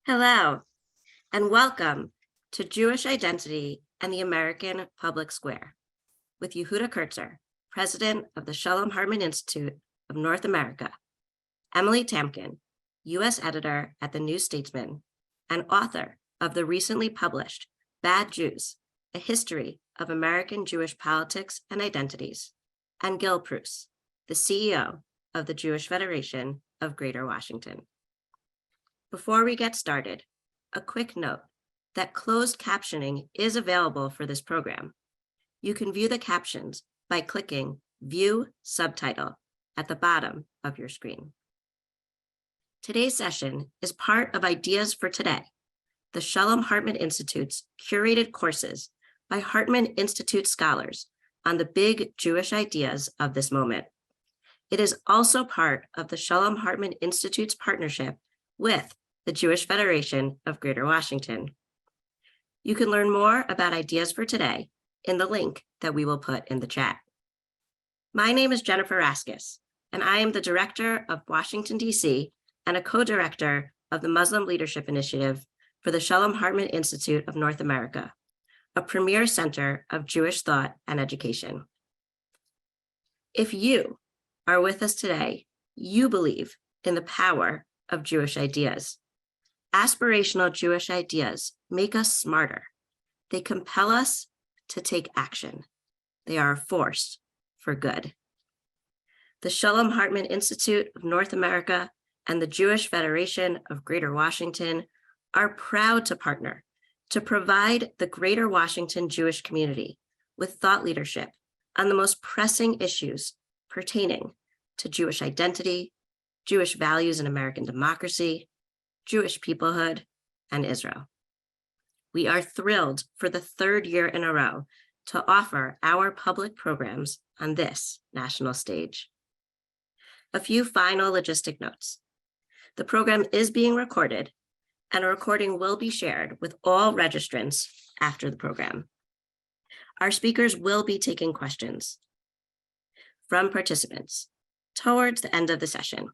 Hello, and welcome to Jewish Identity and the American Public Square with Yehuda Kurtzer, President of the Shalom Hartman Institute of North America, Emily Tamkin, U.S. Editor at the New Statesman, and author of the recently published Bad Jews, A History of American Jewish Politics and Identities, and Gil Preuss, the CEO of the Jewish Federation of Greater Washington. Before we get started, a quick note that closed captioning is available for this program. You can view the captions by clicking View Subtitle at the bottom of your screen. Today's session is part of Ideas for Today, the Shalom Hartman Institute's curated courses by Hartman Institute scholars on the big Jewish ideas of this moment. It is also part of the Shalom Hartman Institute's partnership with the Jewish Federation of Greater Washington. You can learn more about Ideas for Today in the link that we will put in the chat. My name is Jennifer Raskus, and I am the Director of Washington, D.C., and a co-director of the Muslim Leadership Initiative for the Shalom Hartman Institute of North America, a premier center of Jewish thought and education. If you are with us today, you believe in the power of Jewish ideas. Aspirational Jewish ideas make us smarter. They compel us to take action. They are a force for good. The Shalom Hartman Institute of North America and the Jewish Federation of Greater Washington are proud to partner to provide the Greater Washington Jewish community with thought leadership on the most pressing issues pertaining to Jewish identity, Jewish values in American democracy, Jewish peoplehood, and Israel. We are thrilled for the third year in a row to offer our public programs on this national stage. A few final logistic notes. The program is being recorded, and a recording will be shared with all registrants after the program. Our speakers will be taking questions from participants towards the end of the session.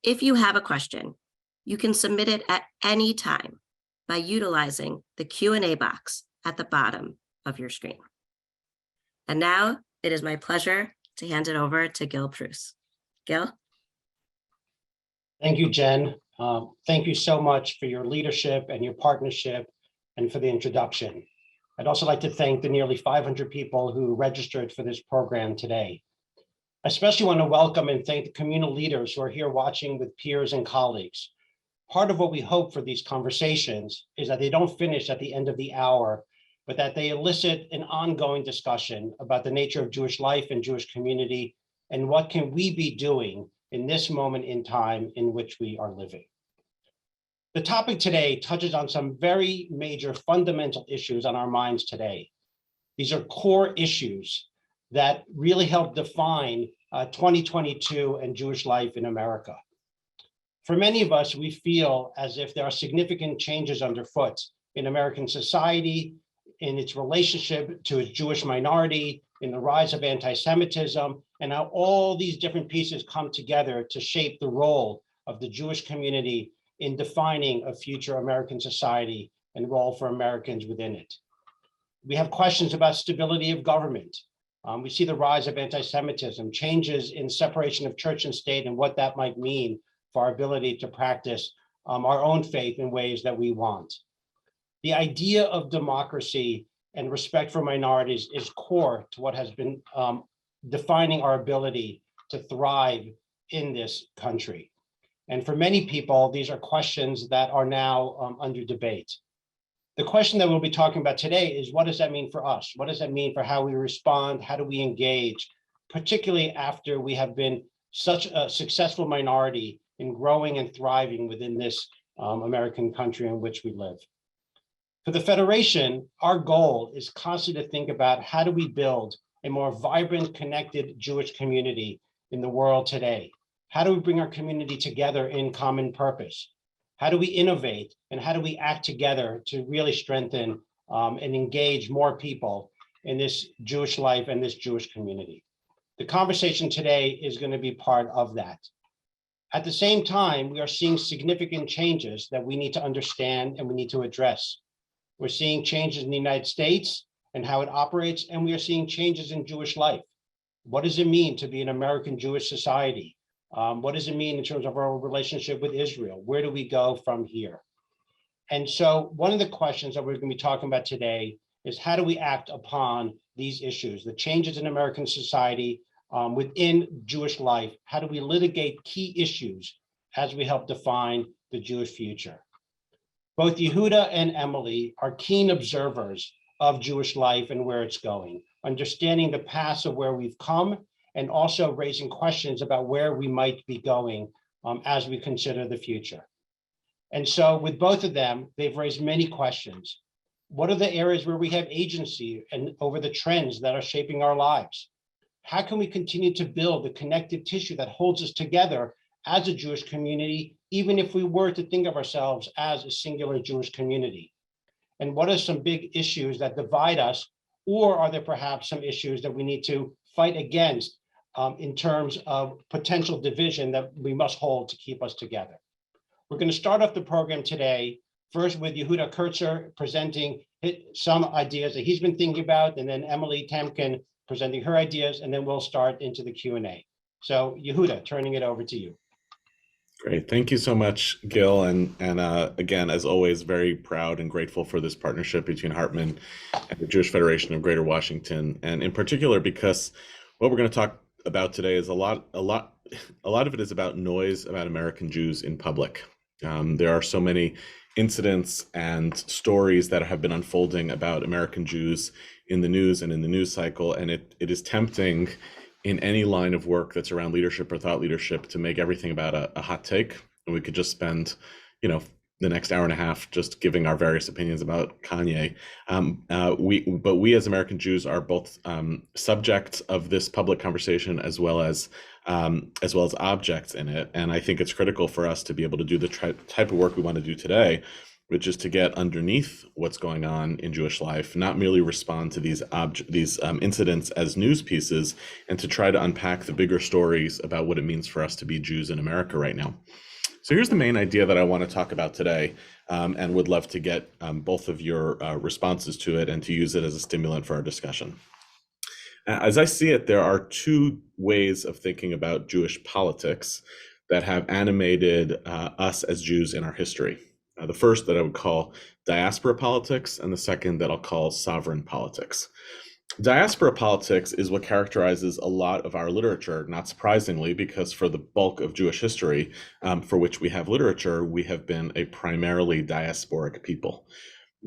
If you have a question, you can submit it at any time by utilizing the Q&A box at the bottom of your screen. And now it is my pleasure to hand it over to Gil Preuss. Gil? Thank you, Jen. Thank you so much for your leadership and your partnership and for the introduction. I'd also like to thank the nearly 500 people who registered for this program today. I especially want to welcome and thank the communal leaders who are here watching with peers and colleagues. Part of what we hope for these conversations is that they don't finish at the end of the hour, but that they elicit an ongoing discussion about the nature of Jewish life and Jewish community, and what can we be doing in this moment in time in which we are living. The topic today touches on some very major fundamental issues on our minds today. These are core issues that really help define 2022 and Jewish life in America. For many of us, we feel as if there are significant changes underfoot in American society, in its relationship to its Jewish minority, in the rise of anti-Semitism, and how all these different pieces come together to shape the role of the Jewish community in defining a future American society and role for Americans within it. We have questions about stability of government. We see the rise of anti-Semitism, changes in separation of church and state, and what that might mean for our ability to practice our own faith in ways that we want. The idea of democracy and respect for minorities is core to what has been defining our ability to thrive in this country. And for many people, these are questions that are now under debate. The question that we'll be talking about today is, what does that mean for us? What does that mean for how we respond? How do we engage, particularly after we have been such a successful minority in growing and thriving within this American country in which we live? For the Federation, our goal is constantly to think about how do we build a more vibrant, connected Jewish community in the world today? How do we bring our community together in common purpose? How do we innovate, and how do we act together to really strengthen and engage more people in this Jewish life and this Jewish community? The conversation today is going to be part of that. At the same time, we are seeing significant changes that we need to understand and we need to address. We're seeing changes in the United States and how it operates, and we are seeing changes in Jewish life. What does it mean to be an American Jewish society? What does it mean in terms of our relationship with Israel? Where do we go from here? And so one of the questions that we're going to be talking about today is how do we act upon these issues, the changes in American society within Jewish life? How do we litigate key issues as we help define the Jewish future? Both Yehuda and Emily are keen observers of Jewish life and where it's going, understanding the past of where we've come, and also raising questions about where we might be going as we consider the future. And so with both of them, they've raised many questions. What are the areas where we have agency and over the trends that are shaping our lives? How can we continue to build the connective tissue that holds us together as a Jewish community, even if we were to think of ourselves as a singular Jewish community? And what are some big issues that divide us? Or are there perhaps some issues that we need to fight against in terms of potential division that we must hold to keep us together? We're going to start off the program today, first with Yehuda Kurtzer presenting some ideas that he's been thinking about, and then Emily Tamkin presenting her ideas, and then we'll start into the Q&A. So Yehuda, turning it over to you. Great. Thank you so much, Gil. And again, as always, very proud and grateful for this partnership between Hartman and the Jewish Federation of Greater Washington. And in particular, because what we're going to talk about today is a lot of it is about noise about American Jews in public. There are so many incidents and stories that have been unfolding about American Jews in the news and in the news cycle. And it is tempting in any line of work that's around leadership or thought leadership to make everything about a hot take. And we could just spend, the next hour and a half just giving our various opinions about Kanye. But we as American Jews are both subjects of this public conversation as well as objects in it. And I think it's critical for us to be able to do the type of work we want to do today, which is to get underneath what's going on in Jewish life, not merely respond to these incidents as news pieces, and to try to unpack the bigger stories about what it means for us to be Jews in America right now. So here's the main idea that I want to talk about today, and would love to get both of your responses to it and to use it as a stimulant for our discussion. As I see it, there are two ways of thinking about Jewish politics that have animated us as Jews in our history. The first that I would call diaspora politics, and the second that I'll call sovereign politics. Diaspora politics is what characterizes a lot of our literature, not surprisingly, because for the bulk of Jewish history for which we have literature, we have been a primarily diasporic people.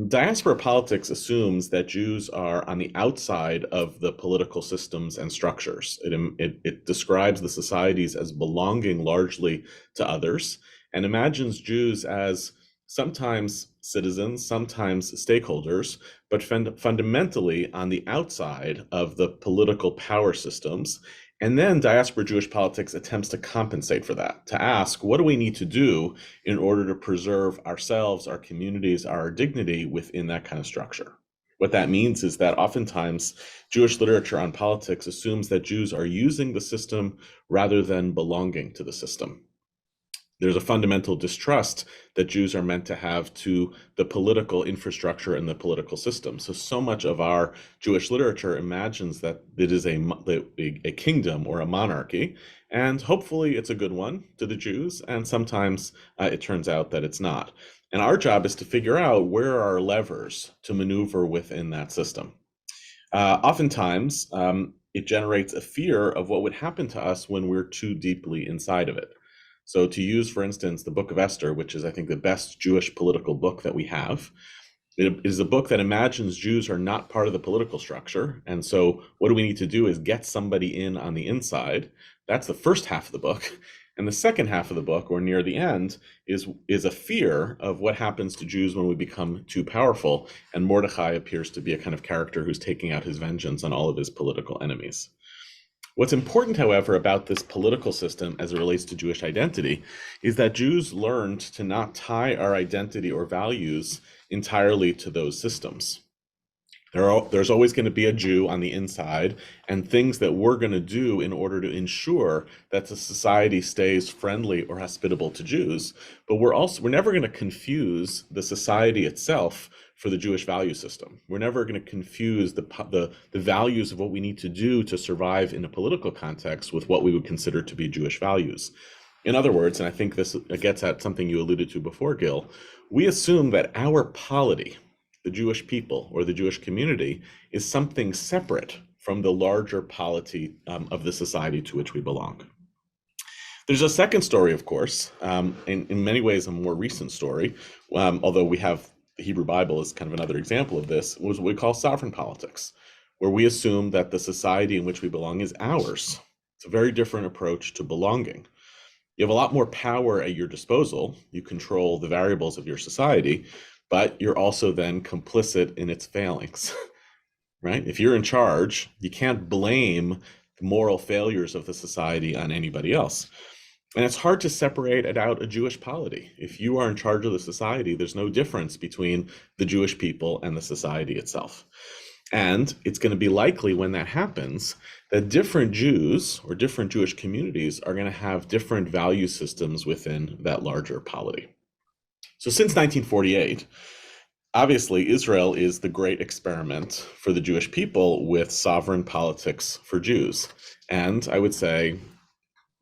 Diaspora politics assumes that Jews are on the outside of the political systems and structures. It describes the societies as belonging largely to others, and imagines Jews as sometimes citizens, sometimes stakeholders, but fundamentally on the outside of the political power systems. And then diaspora Jewish politics attempts to compensate for that, to ask, what do we need to do in order to preserve ourselves, our communities, our dignity within that kind of structure? What that means is that oftentimes Jewish literature on politics assumes that Jews are using the system rather than belonging to the system. There's a fundamental distrust that Jews are meant to have to the political infrastructure and the political system. So much of our Jewish literature imagines that it is a kingdom or a monarchy, and hopefully it's a good one to the Jews, and sometimes it turns out that it's not. And our job is to figure out where are our levers to maneuver within that system. Oftentimes, it generates a fear of what would happen to us when we're too deeply inside of it. So to use, for instance, the Book of Esther, which is, I think, the best Jewish political book that we have, it is a book that imagines Jews are not part of the political structure. And so what do we need to do is get somebody in on the inside. That's the first half of the book. And the second half of the book, or near the end, is a fear of what happens to Jews when we become too powerful. And Mordecai appears to be a kind of character who's taking out his vengeance on all of his political enemies. What's important, however, about this political system as it relates to Jewish identity is that Jews learned to not tie our identity or values entirely to those systems. There's always going to be a Jew on the inside, and things that we're going to do in order to ensure that the society stays friendly or hospitable to Jews. But we're never going to confuse the society itself for the Jewish value system. We're never going to confuse the values of what we need to do to survive in a political context with what we would consider to be Jewish values. In other words, and I think this gets at something you alluded to before, Gil, we assume that our polity, the Jewish people or the Jewish community, is something separate from the larger polity of the society to which we belong. There's a second story, of course, in many ways a more recent story, although we have the Hebrew Bible as kind of another example of this, was what we call sovereign politics, where we assume that the society in which we belong is ours. It's a very different approach to belonging. You have a lot more power at your disposal. You control the variables of your society, but you're also then complicit in its failings, right? If you're in charge, you can't blame the moral failures of the society on anybody else. And it's hard to separate out a Jewish polity. If you are in charge of the society, there's no difference between the Jewish people and the society itself. And it's going to be likely when that happens that different Jews or different Jewish communities are going to have different value systems within that larger polity. So since 1948, obviously Israel is the great experiment for the Jewish people with sovereign politics for Jews. And I would say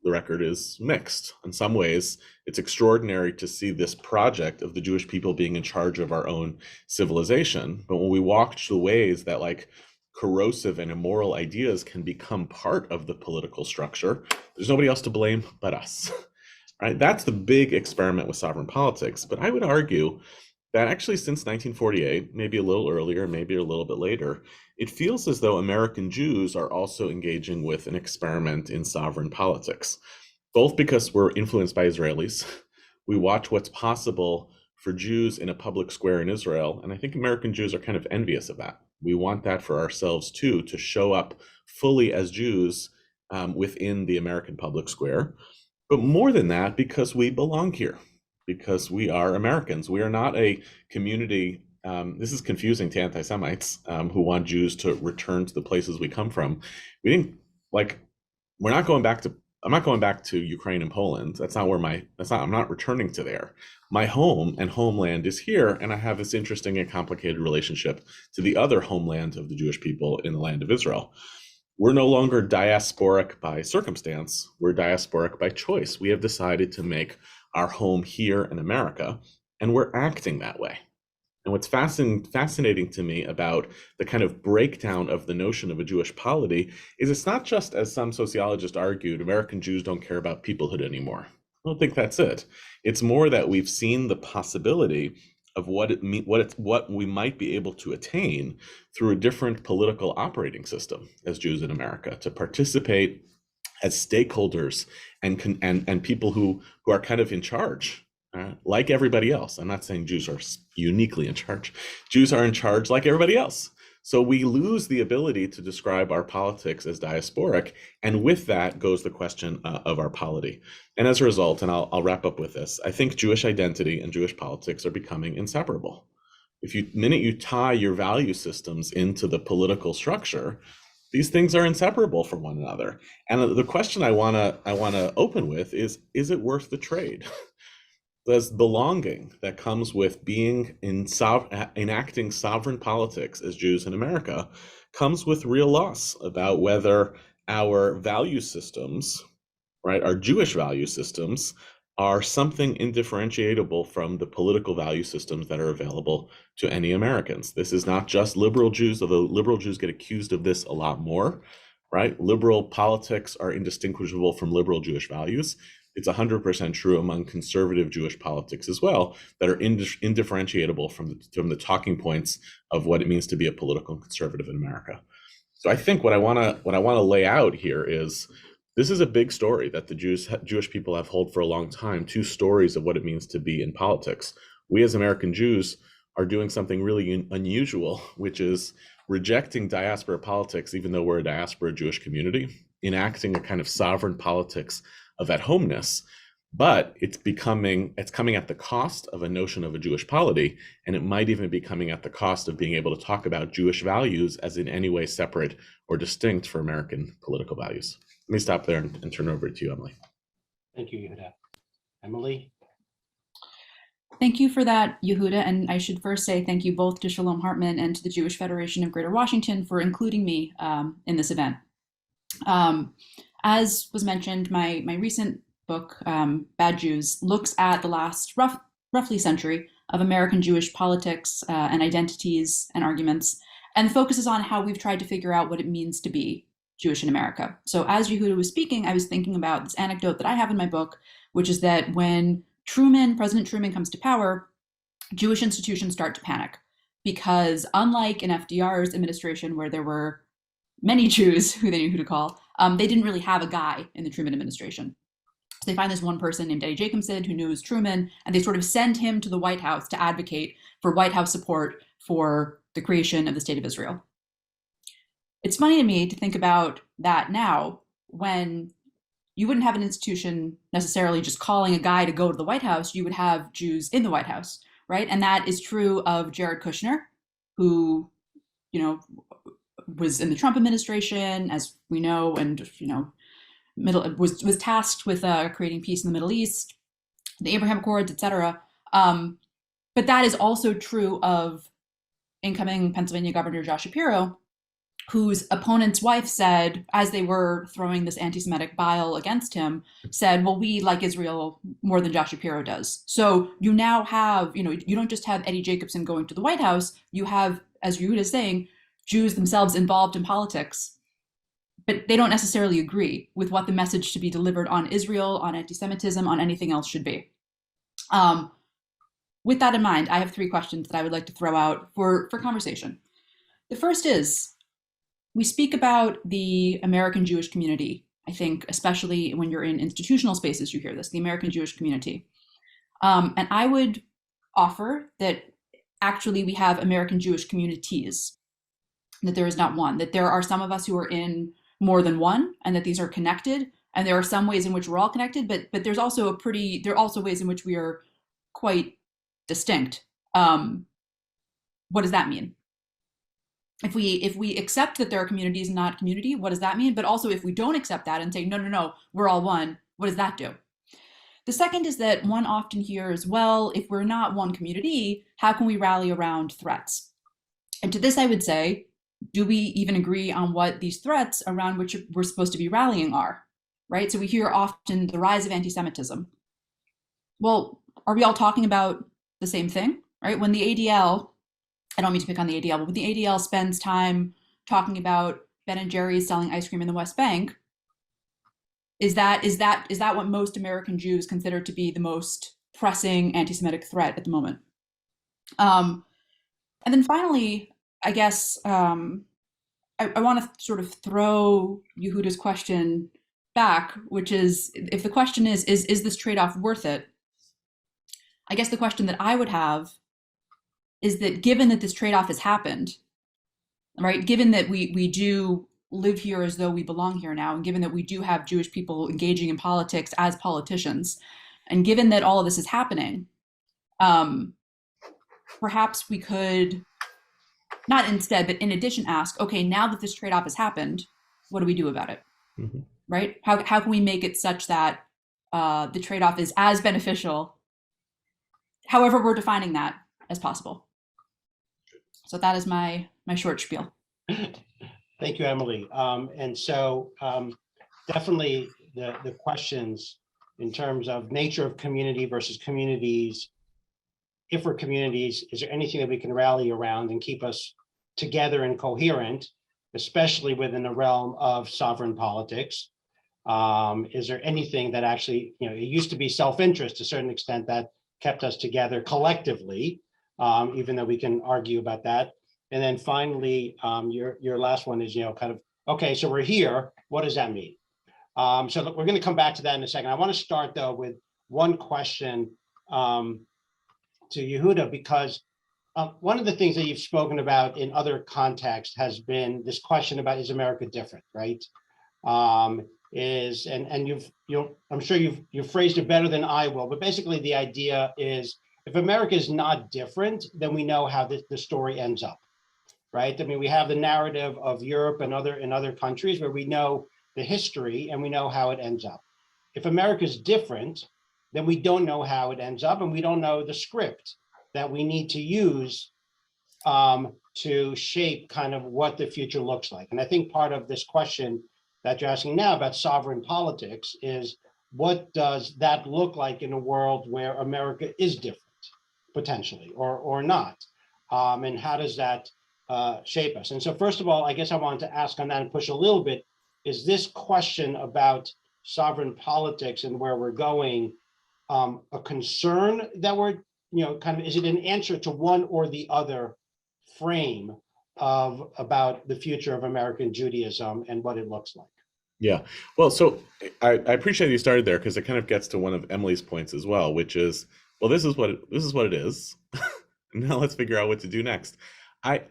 the record is mixed. In some ways, it's extraordinary to see this project of the Jewish people being in charge of our own civilization. But when we watch the ways that like corrosive and immoral ideas can become part of the political structure, there's nobody else to blame but us, right? That's the big experiment with sovereign politics. But I would argue that actually since 1948, maybe a little earlier, maybe a little bit later, it feels as though American Jews are also engaging with an experiment in sovereign politics, both because we're influenced by Israelis. We watch what's possible for Jews in a public square in Israel, and I think American Jews are kind of envious of that. We want that for ourselves too, to show up fully as Jews within the American public square. But more than that, because we belong here, because we are Americans. We are not a community, this is confusing to anti-Semites who want Jews to return to the places we come from. I'm not going back to Ukraine and Poland. I'm not returning to there. My home and homeland is here, and I have this interesting and complicated relationship to the other homeland of the Jewish people in the land of Israel. We're no longer diasporic by circumstance, we're diasporic by choice. We have decided to make our home here in America, and we're acting that way. And what's fascinating to me about the kind of breakdown of the notion of a Jewish polity is it's not just, as some sociologists argued, American Jews don't care about peoplehood anymore. I don't think that's it. It's more that we've seen the possibility of what we might be able to attain through a different political operating system as Jews in America, to participate as stakeholders and people who are kind of in charge, like everybody else. I'm not saying Jews are uniquely in charge. Jews are in charge like everybody else. So we lose the ability to describe our politics as diasporic, and with that goes the question of our polity. And as a result, and I'll wrap up with this, I think Jewish identity and Jewish politics are becoming inseparable. Minute you tie your value systems into the political structure, these things are inseparable from one another. And the question I wanna open with is it worth the trade? Does belonging that comes with being enacting sovereign politics as Jews in America comes with real loss about whether our value systems, right, our Jewish value systems, are something indifferentiable from the political value systems that are available to any Americans. This is not just liberal Jews, although liberal Jews get accused of this a lot more, right? Liberal politics are indistinguishable from liberal Jewish values. It's 100% true among conservative Jewish politics as well, that are indifferentiable from the talking points of what it means to be a political conservative in America. So I think what I want to lay out here is this is a big story that the Jewish people have held for a long time, two stories of what it means to be in politics. We as American Jews are doing something really unusual, which is rejecting diaspora politics, even though we're a diaspora Jewish community, enacting a kind of sovereign politics of at-homeness But it's coming at the cost of a notion of a Jewish polity, and it might even be coming at the cost of being able to talk about Jewish values as in any way separate or distinct for American political values. Let me stop there and turn it over to you, Emily. Thank you, Yehuda. Emily? Thank you for that, Yehuda. And I should first say thank you both to Shalom Hartman and to the Jewish Federation of Greater Washington for including me in this event. As was mentioned, my recent book, Bad Jews, looks at the last roughly century of American Jewish politics and identities and arguments, and focuses on how we've tried to figure out what it means to be Jewish in America. So as Yehuda was speaking, I was thinking about this anecdote that I have in my book, which is that when President Truman comes to power, Jewish institutions start to panic because unlike in FDR's administration where there were many Jews who they knew who to call, they didn't really have a guy in the Truman administration. So they find this one person named Eddie Jacobson who knows Truman, and they sort of send him to the White House to advocate for White House support for the creation of the State of Israel. It's funny to me to think about that now when you wouldn't have an institution necessarily just calling a guy to go to the White House. You would have Jews in the White House, right? And that is true of Jared Kushner, who, was in the Trump administration, as we know, and, was tasked with creating peace in the Middle East, the Abraham Accords, etc. But that is also true of incoming Pennsylvania Governor Josh Shapiro, whose opponent's wife said, as they were throwing this anti-Semitic bile against him, said, well, we like Israel more than Josh Shapiro does. So you now have, you don't just have Eddie Jacobson going to the White House, you have, as Yehuda is saying, Jews themselves involved in politics, but they don't necessarily agree with what the message to be delivered on Israel, on anti-Semitism, on anything else should be. With that in mind, I have 3 questions that I would like to throw out for conversation. The first is, we speak about the American Jewish community. I think, especially when you're in institutional spaces, you hear this, the American Jewish community. And I would offer that actually we have American Jewish communities, that there is not one, that there are some of us who are in more than one, and that these are connected. And there are some ways in which we're all connected, but there's also there are also ways in which we are quite distinct. What does that mean? If we accept that there are communities and not community, what does that mean? But also if we don't accept that and say, no, we're all one, what does that do? The second is that one often hears, well, if we're not one community, how can we rally around threats? And to this I would say, do we even agree on what these threats around which we're supposed to be rallying are, right? So we hear often the rise of anti-Semitism. Well, are we all talking about the same thing, right? When the ADL, I don't mean to pick on the ADL, but when the ADL spends time talking about Ben and Jerry's selling ice cream in the West Bank, is that what most American Jews consider to be the most pressing anti-Semitic threat at the moment? And then finally, I guess I want to sort of throw Yehuda's question back, which is, if the question is this trade-off worth it? I guess the question that I would have is that given that this trade-off has happened, right? Given that we do live here as though we belong here now, and given that we do have Jewish people engaging in politics as politicians, and given that all of this is happening, perhaps we could, not instead, but in addition ask, okay, now that this trade-off has happened, what do we do about it, right? How can we make it such that the trade-off is as beneficial, however we're defining that, as possible? So that is my short spiel. Thank you, Emily. And so definitely the questions in terms of nature of community versus communities. If we're communities, is there anything that we can rally around and keep us together and coherent, especially within the realm of sovereign politics? Is there anything that actually, it used to be self-interest to a certain extent that kept us together collectively, even though we can argue about that. And then finally, your last one is, kind of, okay, so we're here, what does that mean? So look, we're going to come back to that in a second. I want to start though with one question to Yehuda, because one of the things that you've spoken about in other contexts has been this question about, is America different, right? is, and I'm sure you've phrased it better than I will, but basically the idea is, if America is not different, then we know how the story ends up, right? I mean, we have the narrative of Europe and other countries where we know the history and we know how it ends up. If America is different, then we don't know how it ends up, and we don't know the script that we need to use to shape kind of what the future looks like. And I think part of this question that you're asking now about sovereign politics is, what does that look like in a world where America is different, potentially, or not? And how does that shape us? And so first of all, I guess I wanted to ask on that and push a little bit, is this question about sovereign politics and where we're going a concern that we're, kind of, is it an answer to one or the other frame of about the future of American Judaism and what it looks like? Yeah, well, so I appreciate you started there, because it kind of gets to one of Emily's points as well, which is, well, this is what it is. Now let's figure out what to do next. I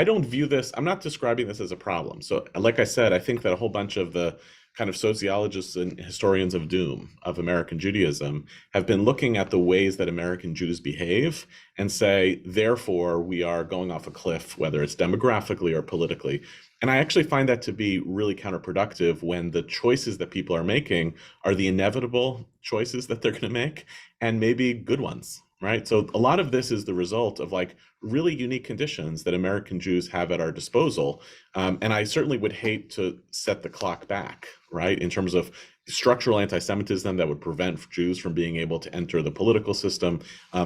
don't view this, I'm not describing this as a problem. So like I said, I think that a whole bunch of the kind of sociologists and historians of doom of American Judaism have been looking at the ways that American Jews behave and say, therefore, we are going off a cliff, whether it's demographically or politically. And I actually find that to be really counterproductive when the choices that people are making are the inevitable choices that they're going to make, and maybe good ones, right? So a lot of this is the result of like really unique conditions that American Jews have at our disposal. And I certainly would hate to set the clock back, right? In terms of structural anti-Semitism that would prevent Jews from being able to enter the political system,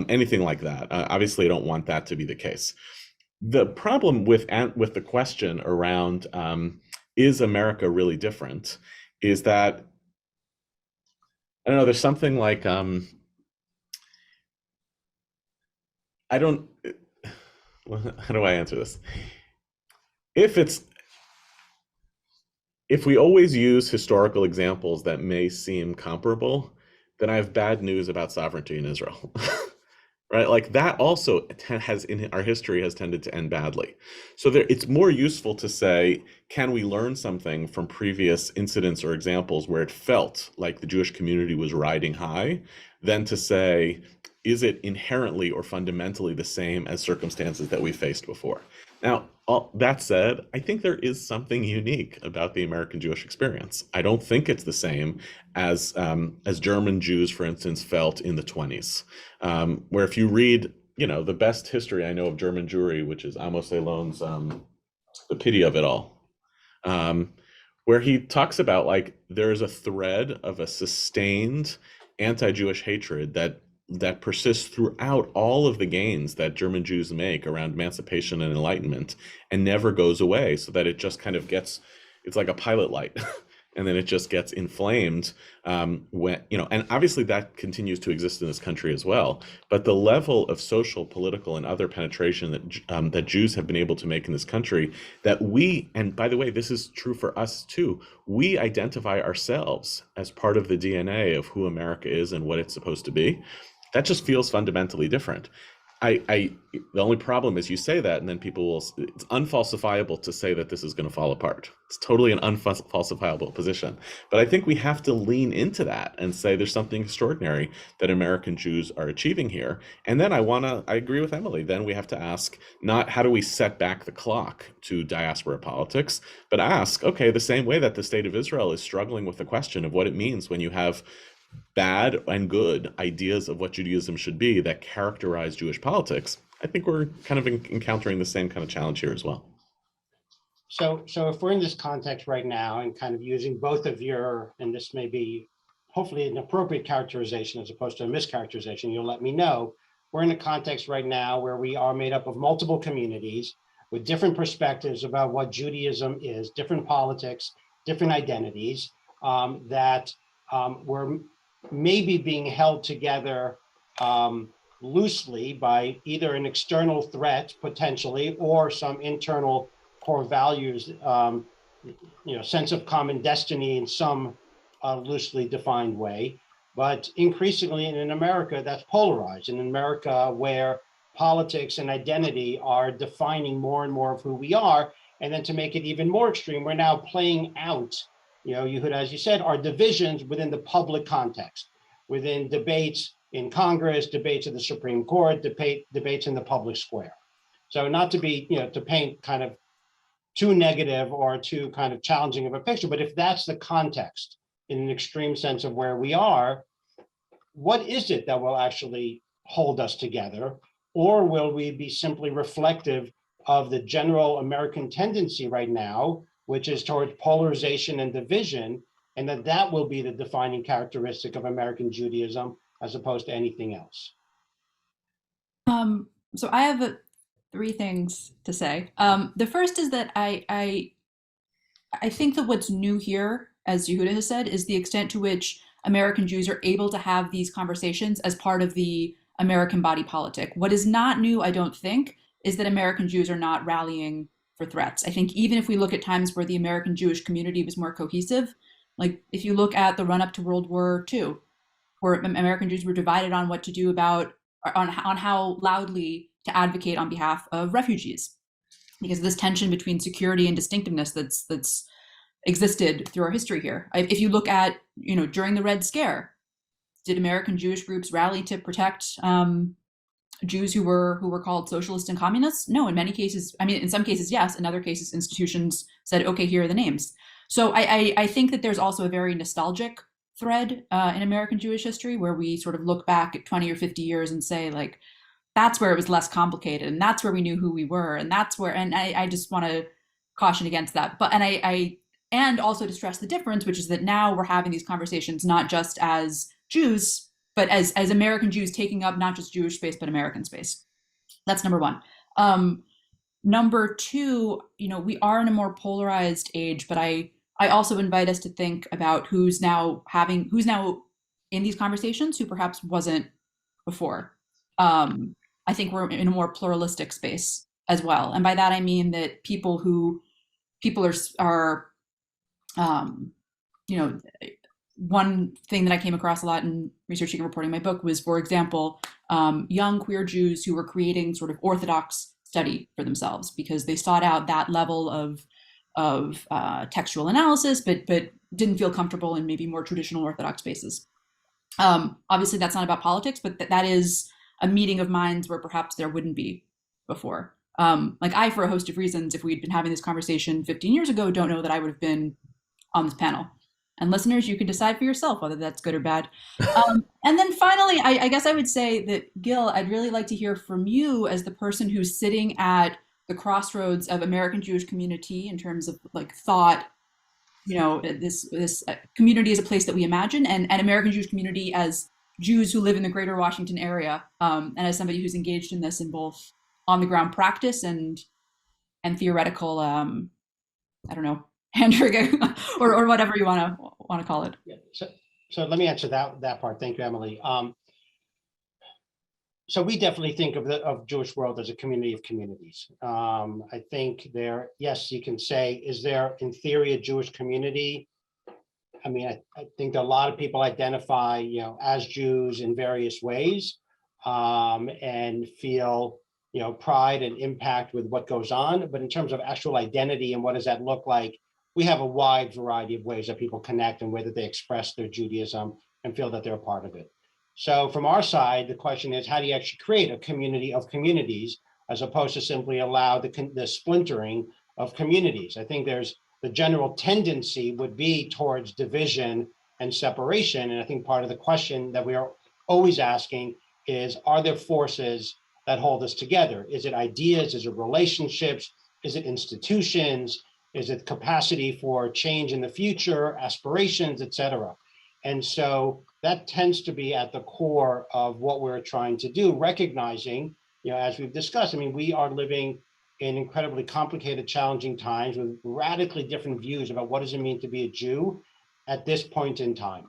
anything like that. Obviously, I don't want that to be the case. The problem with the question around is America really different is that, I don't know, there's something like, how do I answer this? If we always use historical examples that may seem comparable, then I have bad news about sovereignty in Israel. Right, like that also has in our history has tended to end badly. So it's more useful to say, can we learn something from previous incidents or examples where it felt like the Jewish community was riding high, than to say, is it inherently or fundamentally the same as circumstances that we faced before? Now, all that said, I think there is something unique about the American Jewish experience. I don't think it's the same as German Jews, for instance, felt in the 20s, where if you read, the best history I know of German Jewry, which is Amos Elon's The Pity of It All, where he talks about like there's a thread of a sustained anti-Jewish hatred that persists throughout all of the gains that German Jews make around emancipation and enlightenment, and never goes away, so that it just kind of it's like a pilot light and then it just gets inflamed when, and obviously that continues to exist in this country as well. But the level of social, political, and other penetration that Jews have been able to make in this country, that and by the way, this is true for us too, we identify ourselves as part of the DNA of who America is and what it's supposed to be. That just feels fundamentally different. The only problem is you say that, and then it's unfalsifiable to say that this is going to fall apart. It's totally an unfalsifiable position. But I think we have to lean into that and say there's something extraordinary that American Jews are achieving here. And then I agree with Emily, then we have to ask, not how do we set back the clock to diaspora politics, but ask, okay, the same way that the state of Israel is struggling with the question of what it means when you have bad and good ideas of what Judaism should be that characterize Jewish politics, I think we're kind of encountering the same kind of challenge here as well. So if we're in this context right now and kind of using both of and this may be hopefully an appropriate characterization as opposed to a mischaracterization, you'll let me know. We're in a context right now where we are made up of multiple communities with different perspectives about what Judaism is, different politics, different identities that were maybe being held together loosely by either an external threat potentially or some internal core values, sense of common destiny in some loosely defined way. But increasingly in America, that's polarized. In America, where politics and identity are defining more and more of who we are, and then to make it even more extreme, we're now playing out Yehuda, as you said, are divisions within the public context, within debates in Congress, debates in the Supreme Court, debates in the public square. So not to be, to paint kind of too negative or too kind of challenging of a picture, but if that's the context in an extreme sense of where we are, what is it that will actually hold us together? Or will we be simply reflective of the general American tendency right now, which is towards polarization and division, and that will be the defining characteristic of American Judaism as opposed to anything else? So I have three things to say. The first is that I think that what's new here, as Yehuda has said, is the extent to which American Jews are able to have these conversations as part of the American body politic. What is not new, I don't think, is that American Jews are not rallying for threats. I think even if we look at times where the American Jewish community was more cohesive, like if you look at the run-up to World War II, where American Jews were divided on what to do about, on how loudly to advocate on behalf of refugees, because of this tension between security and distinctiveness that's existed through our history here. If you look at, during the Red Scare, did American Jewish groups rally to protect Jews who were called socialists and communists? No, in many cases, in some cases, yes. In other cases, institutions said, okay, here are the names. So I think that there's also a very nostalgic thread in American Jewish history where we sort of look back at 20 or 50 years and say, like, that's where it was less complicated, and that's where we knew who we were, and that's where, and I just want to caution against that. But and also to stress the difference, which is that now we're having these conversations not just as Jews, but as American Jews taking up not just Jewish space, but American space. That's number one. Number two, we are in a more polarized age, but I also invite us to think about who's now in these conversations who perhaps wasn't before. I think we're in a more pluralistic space as well. And by that, I mean that people are one thing that I came across a lot in researching and reporting my book was, for example, young queer Jews who were creating sort of orthodox study for themselves because they sought out that level of textual analysis, but didn't feel comfortable in maybe more traditional Orthodox spaces. Obviously, that's not about politics, but that is a meeting of minds where perhaps there wouldn't be before. For a host of reasons, if we'd been having this conversation 15 years ago, don't know that I would have been on this panel. And listeners, you can decide for yourself whether that's good or bad. And then finally, I guess I would say that, Gil, I'd really like to hear from you as the person who's sitting at the crossroads of American Jewish community in terms of like thought, this community is a place that we imagine, and American Jewish community as Jews who live in the greater Washington area, and as somebody who's engaged in this in both on the ground practice and theoretical, hand wringing or whatever you want to call it. Yeah. So let me answer that part. Thank you, Emily. So we definitely think of Jewish world as a community of communities. I think yes, you can say, is there in theory a Jewish community? I think that a lot of people identify, as Jews in various ways, and feel, pride and impact with what goes on. But in terms of actual identity and what does that look like, we have a wide variety of ways that people connect and whether they express their Judaism and feel that they're a part of it. So from our side, the question is, how do you actually create a community of communities as opposed to simply allow the splintering of communities? I think the general tendency would be towards division and separation. And I think part of the question that we are always asking is, are there forces that hold us together? Is it ideas? Is it relationships? Is it institutions? Is it capacity for change in the future, aspirations, et cetera? And so that tends to be at the core of what we're trying to do, recognizing, as we've discussed, we are living in incredibly complicated, challenging times with radically different views about what does it mean to be a Jew at this point in time.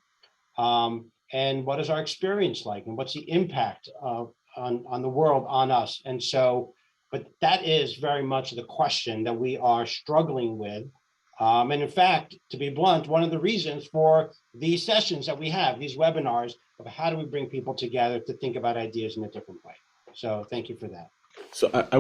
And what is our experience like? And what's the impact on the world, on us? And so, but that is very much the question that we are struggling with. And in fact, to be blunt, one of the reasons for these sessions that we have, these webinars, of how do we bring people together to think about ideas in a different way. So thank you for that. So I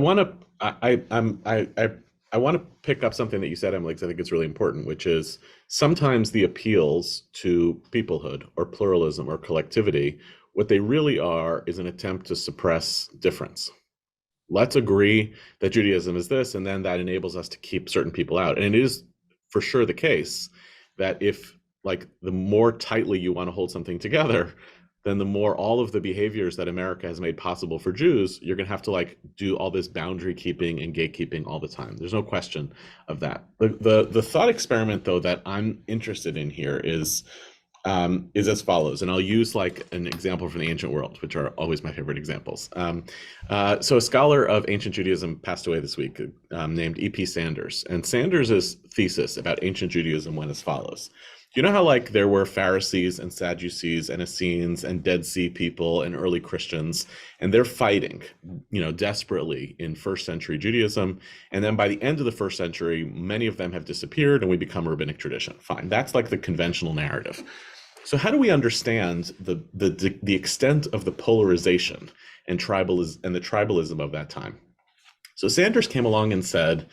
I want to pick up something that you said, Emily, because I think it's really important, which is sometimes the appeals to peoplehood or pluralism or collectivity, what they really are is an attempt to suppress difference. Let's agree that Judaism is this, and then that enables us to keep certain people out. And it is for sure the case that if, like, the more tightly you want to hold something together, then the more all of the behaviors that America has made possible for Jews, you're going to have to like do all this boundary keeping and gatekeeping all the time. There's no question of that. The thought experiment, though, that I'm interested in here is as follows, and I'll use like an example from the ancient world, which are always my favorite examples. So a scholar of ancient Judaism passed away this week, named E.P. Sanders, and Sanders's thesis about ancient Judaism went as follows. You know how like there were Pharisees and Sadducees and Essenes and Dead Sea people and early Christians, and they're fighting, desperately in first century Judaism. And then by the end of the first century, many of them have disappeared and we become a rabbinic tradition. Fine, that's like the conventional narrative. So how do we understand the extent of the polarization and the tribalism of that time? So Sanders came along and said,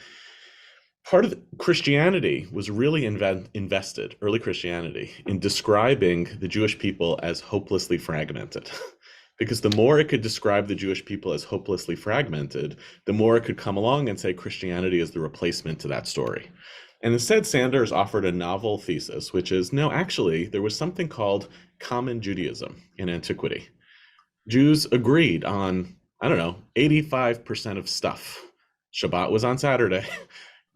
part of Christianity was really invested, early Christianity, in describing the Jewish people as hopelessly fragmented. Because the more it could describe the Jewish people as hopelessly fragmented, the more it could come along and say Christianity is the replacement to that story. And instead, Sanders offered a novel thesis, which is, no, actually, there was something called common Judaism in antiquity. Jews agreed on, 85% of stuff. Shabbat was on Saturday.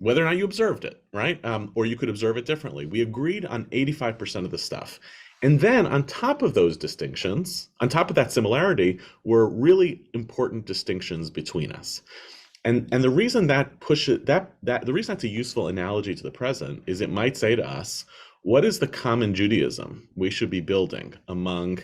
Whether or not you observed it, right? Or you could observe it differently. We agreed on 85% of the stuff. And then on top of those distinctions, on top of that similarity, were really important distinctions between us. And the reason that the reason that's a useful analogy to the present is it might say to us, what is the common Judaism we should be building among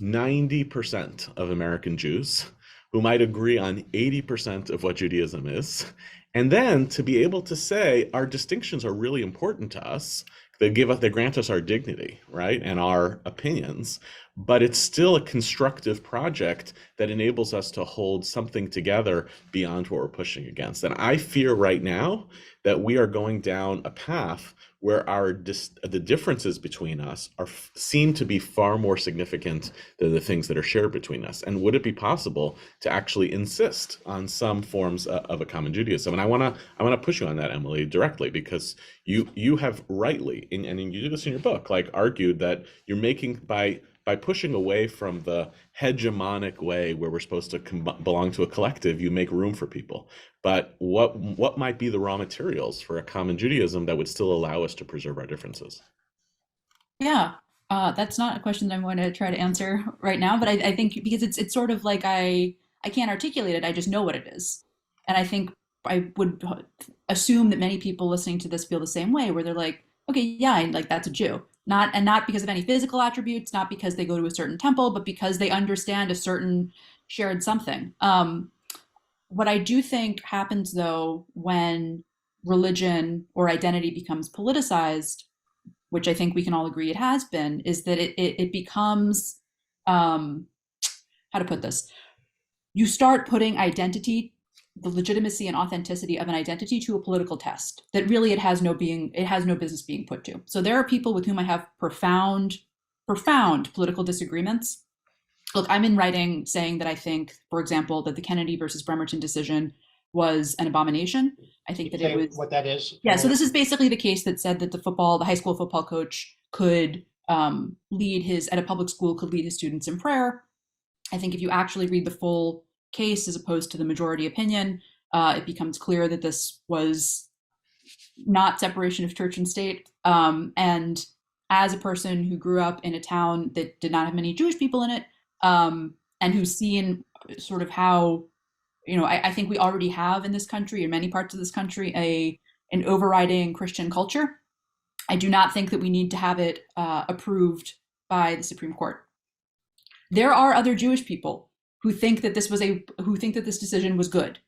90% of American Jews who might agree on 80% of what Judaism is? And then to be able to say our distinctions are really important to us. They grant us our dignity, right, and our opinions, but it's still a constructive project that enables us to hold something together beyond what we're pushing against. And I fear right now that we are going down a path where the differences between us seem to be far more significant than the things that are shared between us. And would it be possible to actually insist on some forms of a common Judaism? And I want to push you on that, Emily, directly, because you have rightly, and you do this in your book, like argued that you're making by pushing away from the hegemonic way where we're supposed to belong to a collective, you make room for people. But what might be the raw materials for a common Judaism that would still allow us to preserve our differences? Yeah, that's not a question that I'm going to try to answer right now, but I think because it's sort of like I can't articulate it, I just know what it is. And I think I would assume that many people listening to this feel the same way, where they're like, okay, yeah, like that's a Jew. Not because of any physical attributes, not because they go to a certain temple, but because they understand a certain shared something. What I do think happens, though, when religion or identity becomes politicized, which I think we can all agree it has been, is that it becomes, how to put this? You start putting identity, the legitimacy and authenticity of an identity, to a political test that really it has no business being put to. So there are people with whom I have profound political disagreements. Look, I'm in writing saying that I think, for example, that the Kennedy versus Bremerton decision was an abomination. I think that it was what that is. Yeah, so this is basically the case that said that the high school football coach could at a public school could lead his students in prayer. I think if you actually read the full case as opposed to the majority opinion, it becomes clear that this was not separation of church and state. And as a person who grew up in a town that did not have many Jewish people in it, and who's seen sort of how, I think we already have in this country, in many parts of this country, an overriding Christian culture. I do not think that we need to have it approved by the Supreme Court. There are other Jewish people who think that this decision was good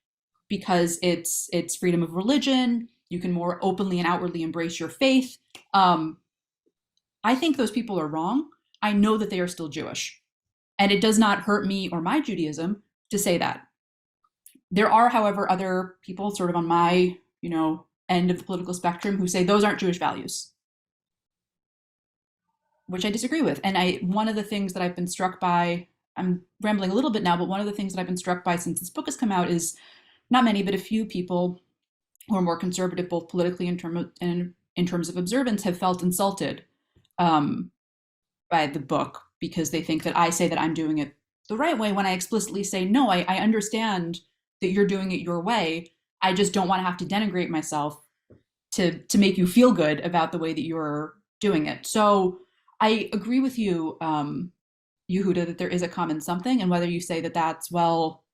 because it's freedom of religion. You can more openly and outwardly embrace your faith. I think those people are wrong. I know that they are still Jewish, and it does not hurt me or my Judaism to say that. There are, however, other people sort of on my end of the political spectrum who say those aren't Jewish values, which I disagree with. And one of the things that I've been struck by, I'm rambling a little bit now, but one of the things that I've been struck by since this book has come out is not many, but a few people who are more conservative, both politically and in terms of observance, have felt insulted by the book because they think that I say that I'm doing it the right way when I explicitly say, no, I understand that you're doing it your way. I just don't want to have to denigrate myself to make you feel good about the way that you're doing it. So I agree with you, Yehuda, that there is a common something, and whether you say that that's, well,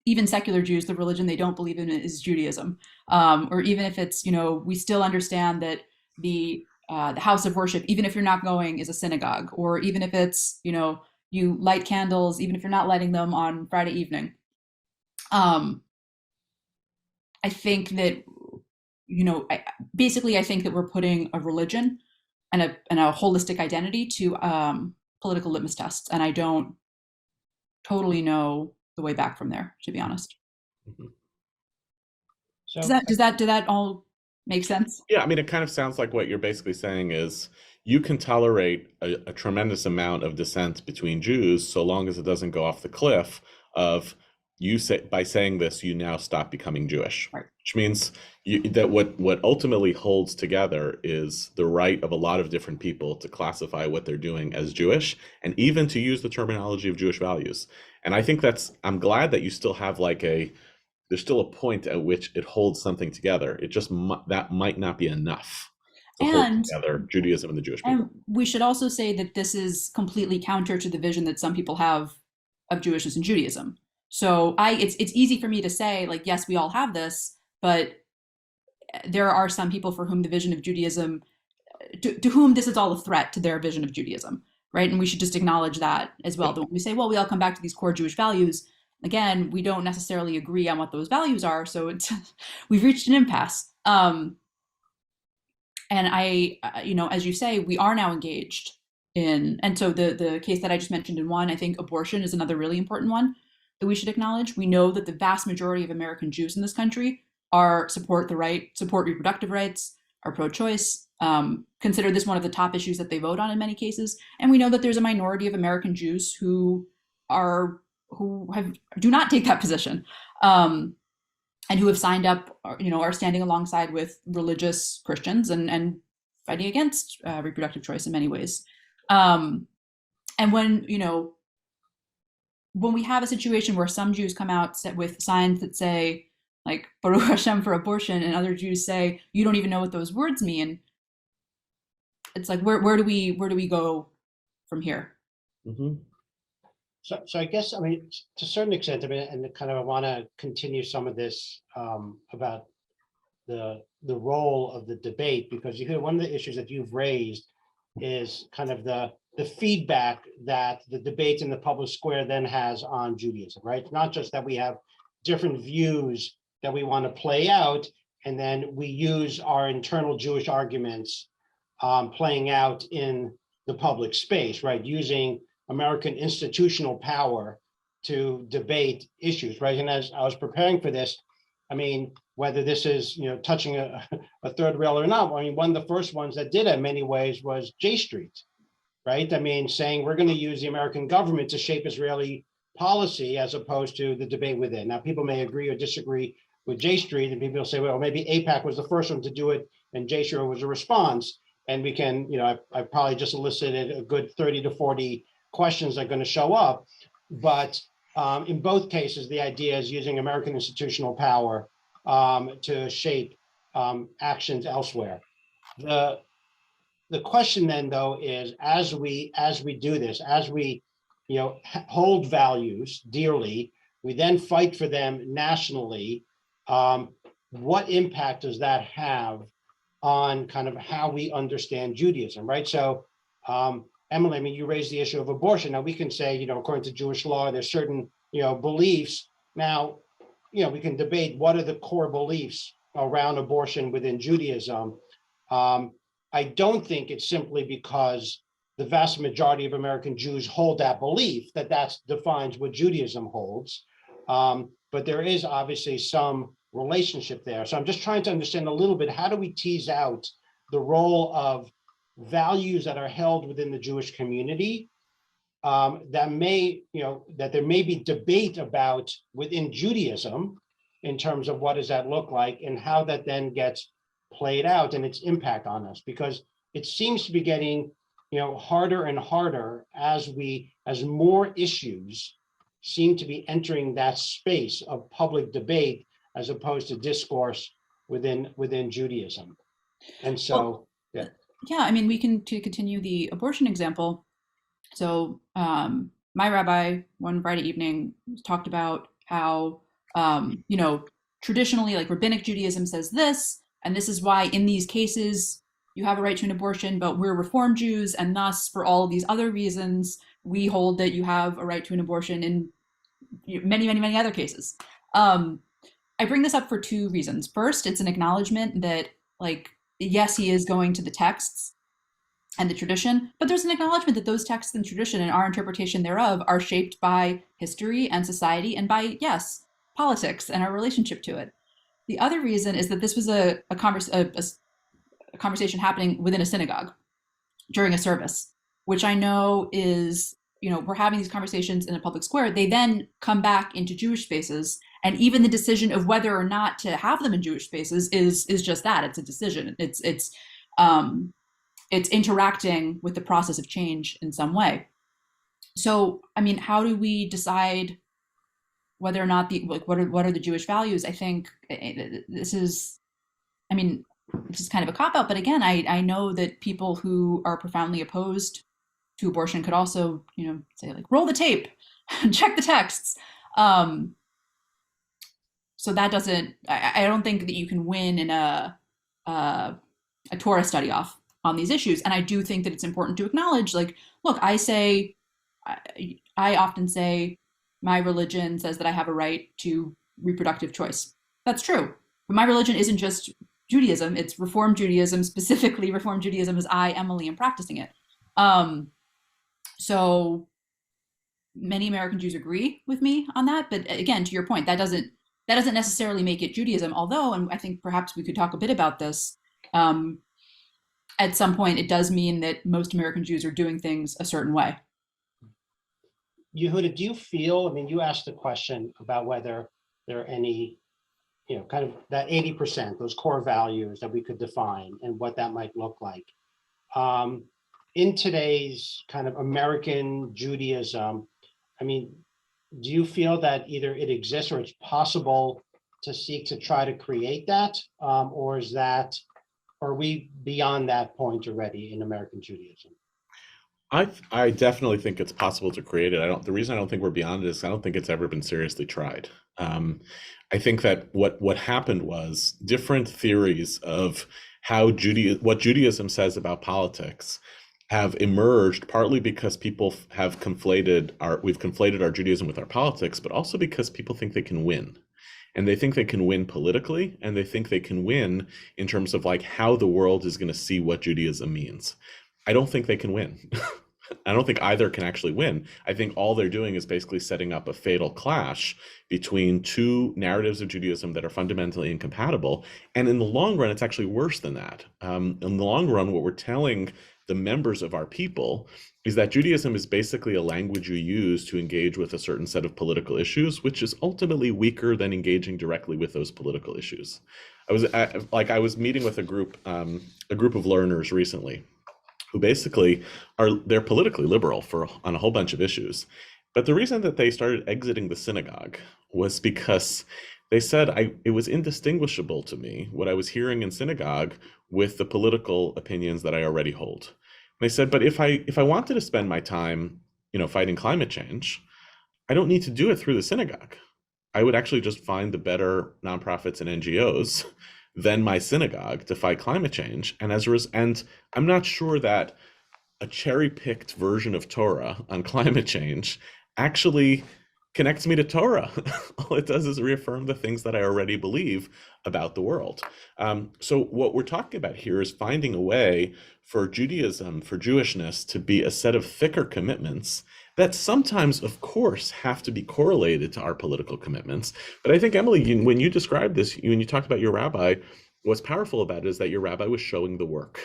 even secular Jews, the religion they don't believe in is Judaism, or even if it's, we still understand that the house of worship, even if you're not going, is a synagogue, or even if it's, you light candles, even if you're not lighting them on Friday evening. I think that, basically, I think that we're putting a religion and a holistic identity to political litmus tests, and I don't totally know the way back from there, to be honest. Mhm. So does that all make sense? Yeah, I mean, it kind of sounds like what you're basically saying is you can tolerate a tremendous amount of dissent between Jews so long as it doesn't go off the cliff of by saying this, you now stop becoming Jewish, right. Which means that what ultimately holds together is the right of a lot of different people to classify what they're doing as Jewish and even to use the terminology of Jewish values. And I think I'm glad that you still have there's still a point at which it holds something together. It just that might not be enough to hold together Judaism and the Jewish people. And we should also say that this is completely counter to the vision that some people have of Jewishness and Judaism. So it's easy for me to say, like, yes, we all have this, but there are some people for whom the vision of Judaism, to whom this is all a threat to their vision of Judaism, right? And we should just acknowledge that as well. That when we say, well, we all come back to these core Jewish values, again, we don't necessarily agree on what those values are, so we've reached an impasse. And as you say, we are now engaged in, and so the case that I just mentioned in one, I think abortion is another really important one that we should acknowledge. We know that the vast majority of American Jews in this country support reproductive rights, are pro-choice, consider this one of the top issues that they vote on in many cases. And we know that there's a minority of American Jews who do not take that position, and who have signed up, are standing alongside with religious Christians and fighting against reproductive choice in many ways. And when we have a situation where some Jews come out with signs that say, like, Baruch Hashem for abortion, and other Jews say, you don't even know what those words mean, it's like, where do we go from here? Mm-hmm. So I guess, I mean, to a certain extent, I mean, and kind of I want to continue some of this about the role of the debate, because one of the issues that you've raised is kind of the feedback that the debate in the public square then has on Judaism, right? It's not just that we have different views that we want to play out, and then we use our internal Jewish arguments playing out in the public space, right? Using American institutional power to debate issues, right? And as I was preparing for this, I mean, whether this is, touching a third rail or not, I mean, one of the first ones that did it in many ways was J Street, right? I mean, saying we're going to use the American government to shape Israeli policy as opposed to the debate within. Now, people may agree or disagree with J Street, and people will say, well, maybe AIPAC was the first one to do it, and J Street was a response. And we can, I probably just elicited a good 30 to 40 questions that are going to show up. But in both cases, the idea is using American institutional power to shape actions elsewhere. The question then, though, is as we do this, as we hold values dearly, we then fight for them nationally. What impact does that have on kind of how we understand Judaism, right? So, Emily, I mean, you raised the issue of abortion. Now we can say, according to Jewish law, there's certain, beliefs. Now, we can debate what are the core beliefs around abortion within Judaism. I don't think it's simply because the vast majority of American Jews hold that belief that defines what Judaism holds. But there is obviously some relationship there. So I'm just trying to understand a little bit, how do we tease out the role of values that are held within the Jewish community that may, that there may be debate about within Judaism in terms of what does that look like and how that then gets played out and its impact on us, because it seems to be getting, harder and harder as more issues seem to be entering that space of public debate as opposed to discourse within Judaism. And so, yeah. Yeah, I mean, we can to continue the abortion example. So my rabbi one Friday evening talked about how, traditionally, like rabbinic Judaism says this, and this is why in these cases you have a right to an abortion, but we're Reform Jews, and thus for all of these other reasons, we hold that you have a right to an abortion in many, many, many other cases. I bring this up for two reasons. First, it's an acknowledgement that, like, yes, he is going to the texts and the tradition, but there's an acknowledgement that those texts and tradition and our interpretation thereof are shaped by history and society and by, yes, politics and our relationship to it. The other reason is that this was a conversation happening within a synagogue during a service, which I know is, we're having these conversations in a public square. They then come back into Jewish spaces. And even the decision of whether or not to have them in Jewish spaces is just that. It's a decision. It's interacting with the process of change in some way. So, I mean, how do we decide whether or not what are the Jewish values? I think this is kind of a cop out, but again, I know that people who are profoundly opposed to abortion could also, say, like, roll the tape, check the texts. So that doesn't, I don't think that you can win in a Torah study off on these issues. And I do think that it's important to acknowledge, like, look, I often say my religion says that I have a right to reproductive choice. That's true. But my religion isn't just Judaism, it's Reform Judaism, specifically Reform Judaism as I, Emily, am practicing it. So many American Jews agree with me on that. But again, to your point, that doesn't necessarily make it Judaism, although, and I think perhaps we could talk a bit about this, at some point it does mean that most American Jews are doing things a certain way. Yehuda, do you feel, you asked the question about whether there are any, kind of that 80%, those core values that we could define and what that might look like. In today's kind of American Judaism, do you feel that either it exists or it's possible to seek to try to create that? Or are we beyond that point already in American Judaism? I definitely think it's possible to create it. The reason I don't think we're beyond it is I don't think it's ever been seriously tried. I think that what happened was different theories of what Judaism says about politics have emerged, partly because people have conflated our Judaism with our politics, but also because people think they can win. And they think they can win politically, and they think they can win in terms of, like, how the world is going to see what Judaism means. I don't think they can win. I don't think either can actually win. I think all they're doing is basically setting up a fatal clash between two narratives of Judaism that are fundamentally incompatible. And in the long run, it's actually worse than that. In the long run, what we're telling the members of our people is that Judaism is basically a language you use to engage with a certain set of political issues, which is ultimately weaker than engaging directly with those political issues. I was meeting with a group of learners recently who basically they're politically liberal on a whole bunch of issues. But the reason that they started exiting the synagogue was because they said it was indistinguishable to me what I was hearing in synagogue with the political opinions that I already hold. And they said, but if I wanted to spend my time, fighting climate change, I don't need to do it through the synagogue. I would actually just find the better nonprofits and NGOs than my synagogue to fight climate change. And I'm not sure that a cherry-picked version of Torah on climate change actually connects me to Torah. All it does is reaffirm the things that I already believe about the world. So what we're talking about here is finding a way for Judaism, for Jewishness, to be a set of thicker commitments that sometimes, of course, have to be correlated to our political commitments. But I think, Emily, when you described this, when you talked about your rabbi, what's powerful about it is that your rabbi was showing the work.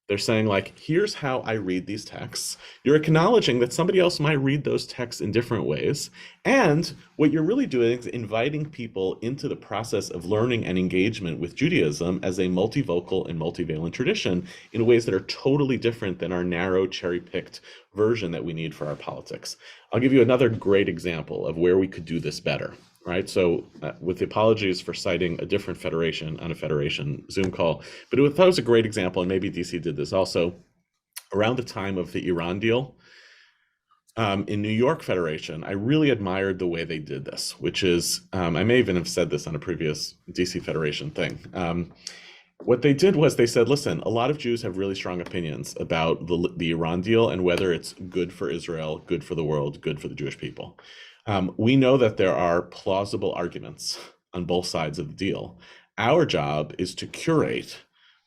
They're saying, like, here's how I read these texts. You're acknowledging that somebody else might read those texts in different ways. And what you're really doing is inviting people into the process of learning and engagement with Judaism as a multivocal and multivalent tradition in ways that are totally different than our narrow, cherry-picked version that we need for our politics. I'll give you another great example of where we could do this better. Right. So with the apologies for citing a different federation on a federation Zoom call, but that was a great example. And maybe DC did this also around the time of the Iran deal in New York Federation. I really admired the way they did this, which is I may even have said this on a previous DC Federation thing. What they did was they said, listen, a lot of Jews have really strong opinions about the Iran deal and whether it's good for Israel, good for the world, good for the Jewish people. We know that there are plausible arguments on both sides of the deal. Our job is to curate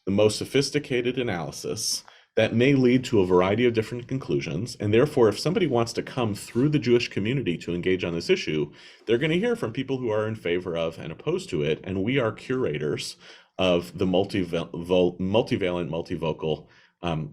the most sophisticated analysis that may lead to a variety of different conclusions. And therefore, if somebody wants to come through the Jewish community to engage on this issue, they're going to hear from people who are in favor of and opposed to it. And we are curators of the multivalent, multivocal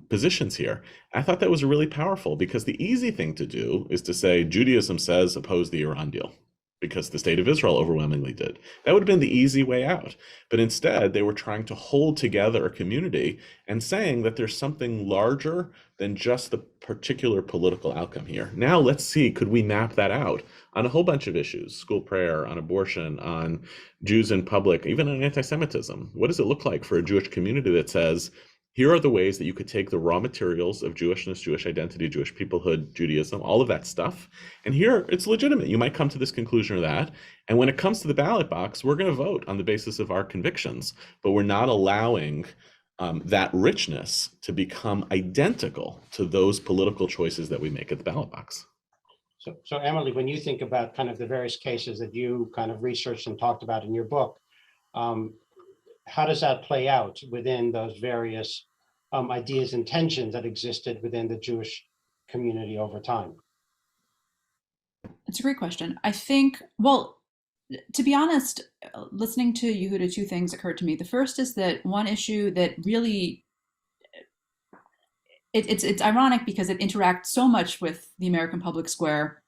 positions here. I thought that was really powerful because the easy thing to do is to say Judaism says oppose the Iran deal because the state of Israel overwhelmingly did. That would have been the easy way out. But instead, they were trying to hold together a community and saying that there's something larger than just the particular political outcome here. Now let's see, could we map that out on a whole bunch of issues, school prayer, on abortion, on Jews in public, even on anti-Semitism? What does it look like for a Jewish community that says, here are the ways that you could take the raw materials of Jewishness, Jewish identity, Jewish peoplehood, Judaism, all of that stuff. And here it's legitimate. You might come to this conclusion or that. And when it comes to the ballot box, we're going to vote on the basis of our convictions, but we're not allowing that richness to become identical to those political choices that we make at the ballot box. So Emily, when you think about kind of the various cases that you kind of researched and talked about in your book, how does that play out within those various ideas and tensions that existed within the Jewish community over time? It's a great question. I think, well, to be honest, listening to Yehuda, two things occurred to me. The first is that one issue that really, it's ironic because it interacts so much with the American public square,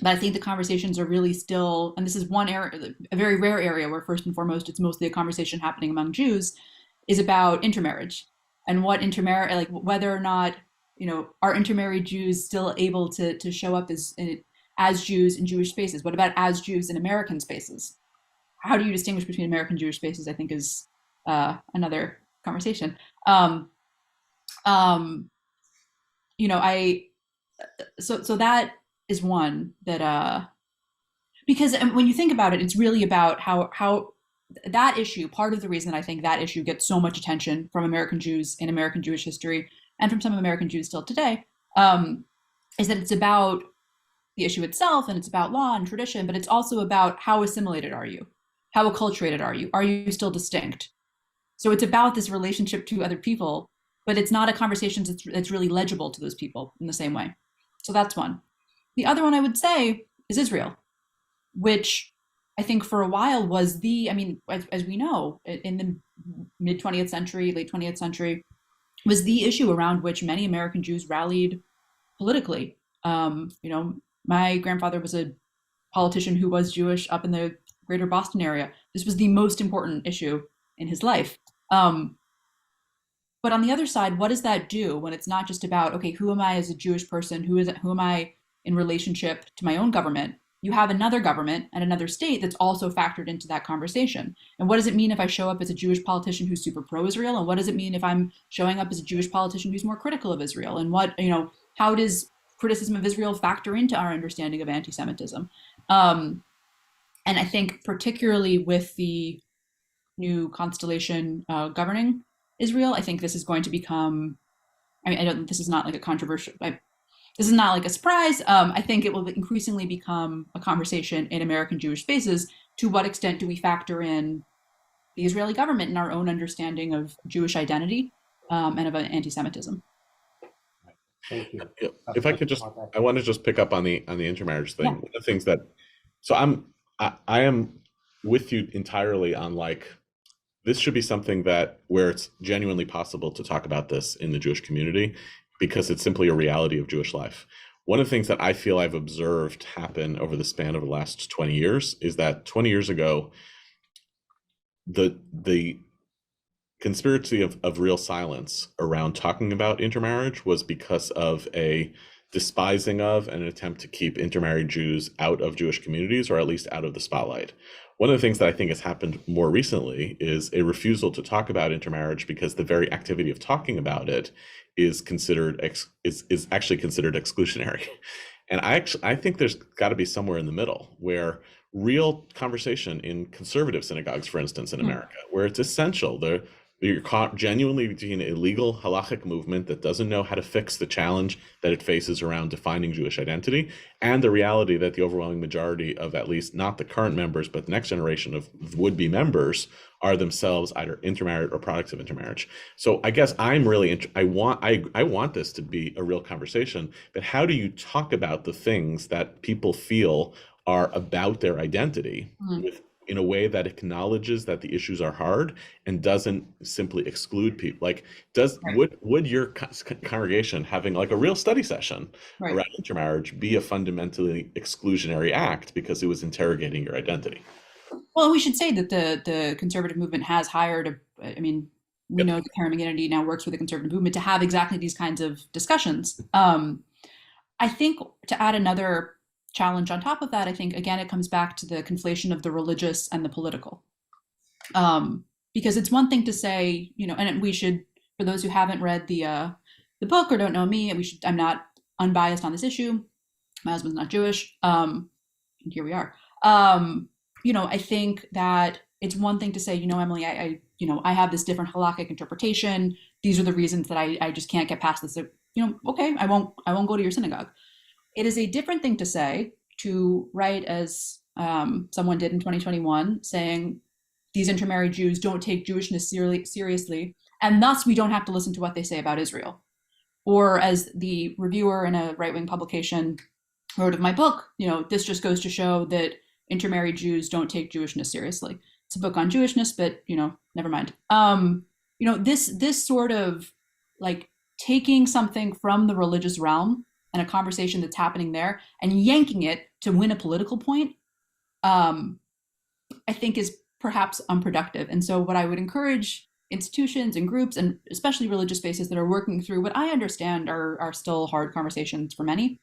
but I think the conversations are really still, and this is one area, a very rare area where first and foremost, it's mostly a conversation happening among Jews, is about intermarriage and what intermarriage, like whether or not, are intermarried Jews still able to show up as Jews in Jewish spaces? What about as Jews in American spaces? How do you distinguish between American Jewish spaces, I think is another conversation. So that is one that, because when you think about it, it's really about how that issue, part of the reason I think that issue gets so much attention from American Jews in American Jewish history and from some American Jews still today, is that it's about the issue itself and it's about law and tradition, but it's also about how assimilated are you? How acculturated are you? Are you still distinct? So it's about this relationship to other people, but it's not a conversation that's really legible to those people in the same way. So that's one. The other one I would say is Israel, which I think for a while was as we know, in the mid 20th century, late 20th century, was the issue around which many American Jews rallied politically. My grandfather was a politician who was Jewish up in the greater Boston area. This was the most important issue in his life. But on the other side, what does that do when it's not just about, okay, who am I as a Jewish person? Who am I in relationship to my own government? You have another government and another state that's also factored into that conversation. And what does it mean if I show up as a Jewish politician who's super pro-Israel? And what does it mean if I'm showing up as a Jewish politician who's more critical of Israel? And how does criticism of Israel factor into our understanding of anti-Semitism? And I think particularly with the new constellation governing Israel, I think this is going to become, this is not like a controversial, this is not like a surprise. I think it will increasingly become a conversation in American Jewish spaces. To what extent do we factor in the Israeli government and our own understanding of Jewish identity and of anti-Semitism? Thank you. If I could just, I want to just pick up on the intermarriage thing. Yeah. One of the things that, so I am with you entirely on, like, this should be something that where it's genuinely possible to talk about this in the Jewish community, because it's simply a reality of Jewish life. One of the things that I feel I've observed happen over the span of the last 20 years is that 20 years ago, the conspiracy of real silence around talking about intermarriage was because of a despising of and an attempt to keep intermarried Jews out of Jewish communities, or at least out of the spotlight. One of the things that I think has happened more recently is a refusal to talk about intermarriage because the very activity of talking about it is considered is actually considered exclusionary. And I think there's got to be somewhere in the middle where real conversation in conservative synagogues, for instance, in America, where it's essential. You're caught genuinely between a legal halachic movement that doesn't know how to fix the challenge that it faces around defining Jewish identity, and the reality that the overwhelming majority of, at least not the current members, but the next generation of would-be members are themselves either intermarried or products of intermarriage. So I guess I'm really, I want this to be a real conversation, but how do you talk about the things that people feel are about their identity in a way that acknowledges that the issues are hard and doesn't simply exclude people? Like, would your congregation having like a real study session around intermarriage be a fundamentally exclusionary act because it was interrogating your identity? Well, we should say that the conservative movement has hired we know the Karen McGinnity now works with the conservative movement to have exactly these kinds of discussions. I think, to add another challenge on top of that, I think, again, it comes back to the conflation of the religious and the political. Because it's one thing to say, and we should, for those who haven't read the book or don't know me, I'm not unbiased on this issue. My husband's not Jewish. And here we are. I think that it's one thing to say, Emily, I have this different halakhic interpretation. These are the reasons that I just can't get past this. Okay, I won't go to your synagogue. It is a different thing to say, to write as someone did in 2021, saying these intermarried Jews don't take Jewishness seriously, and thus we don't have to listen to what they say about Israel. Or as the reviewer in a right-wing publication wrote of my book, this just goes to show that intermarried Jews don't take Jewishness seriously. It's a book on Jewishness, but never mind. This sort of like taking something from the religious realm and a conversation that's happening there and yanking it to win a political point, I think is perhaps unproductive. And so what I would encourage institutions and groups, and especially religious spaces that are working through what I understand are still hard conversations for many,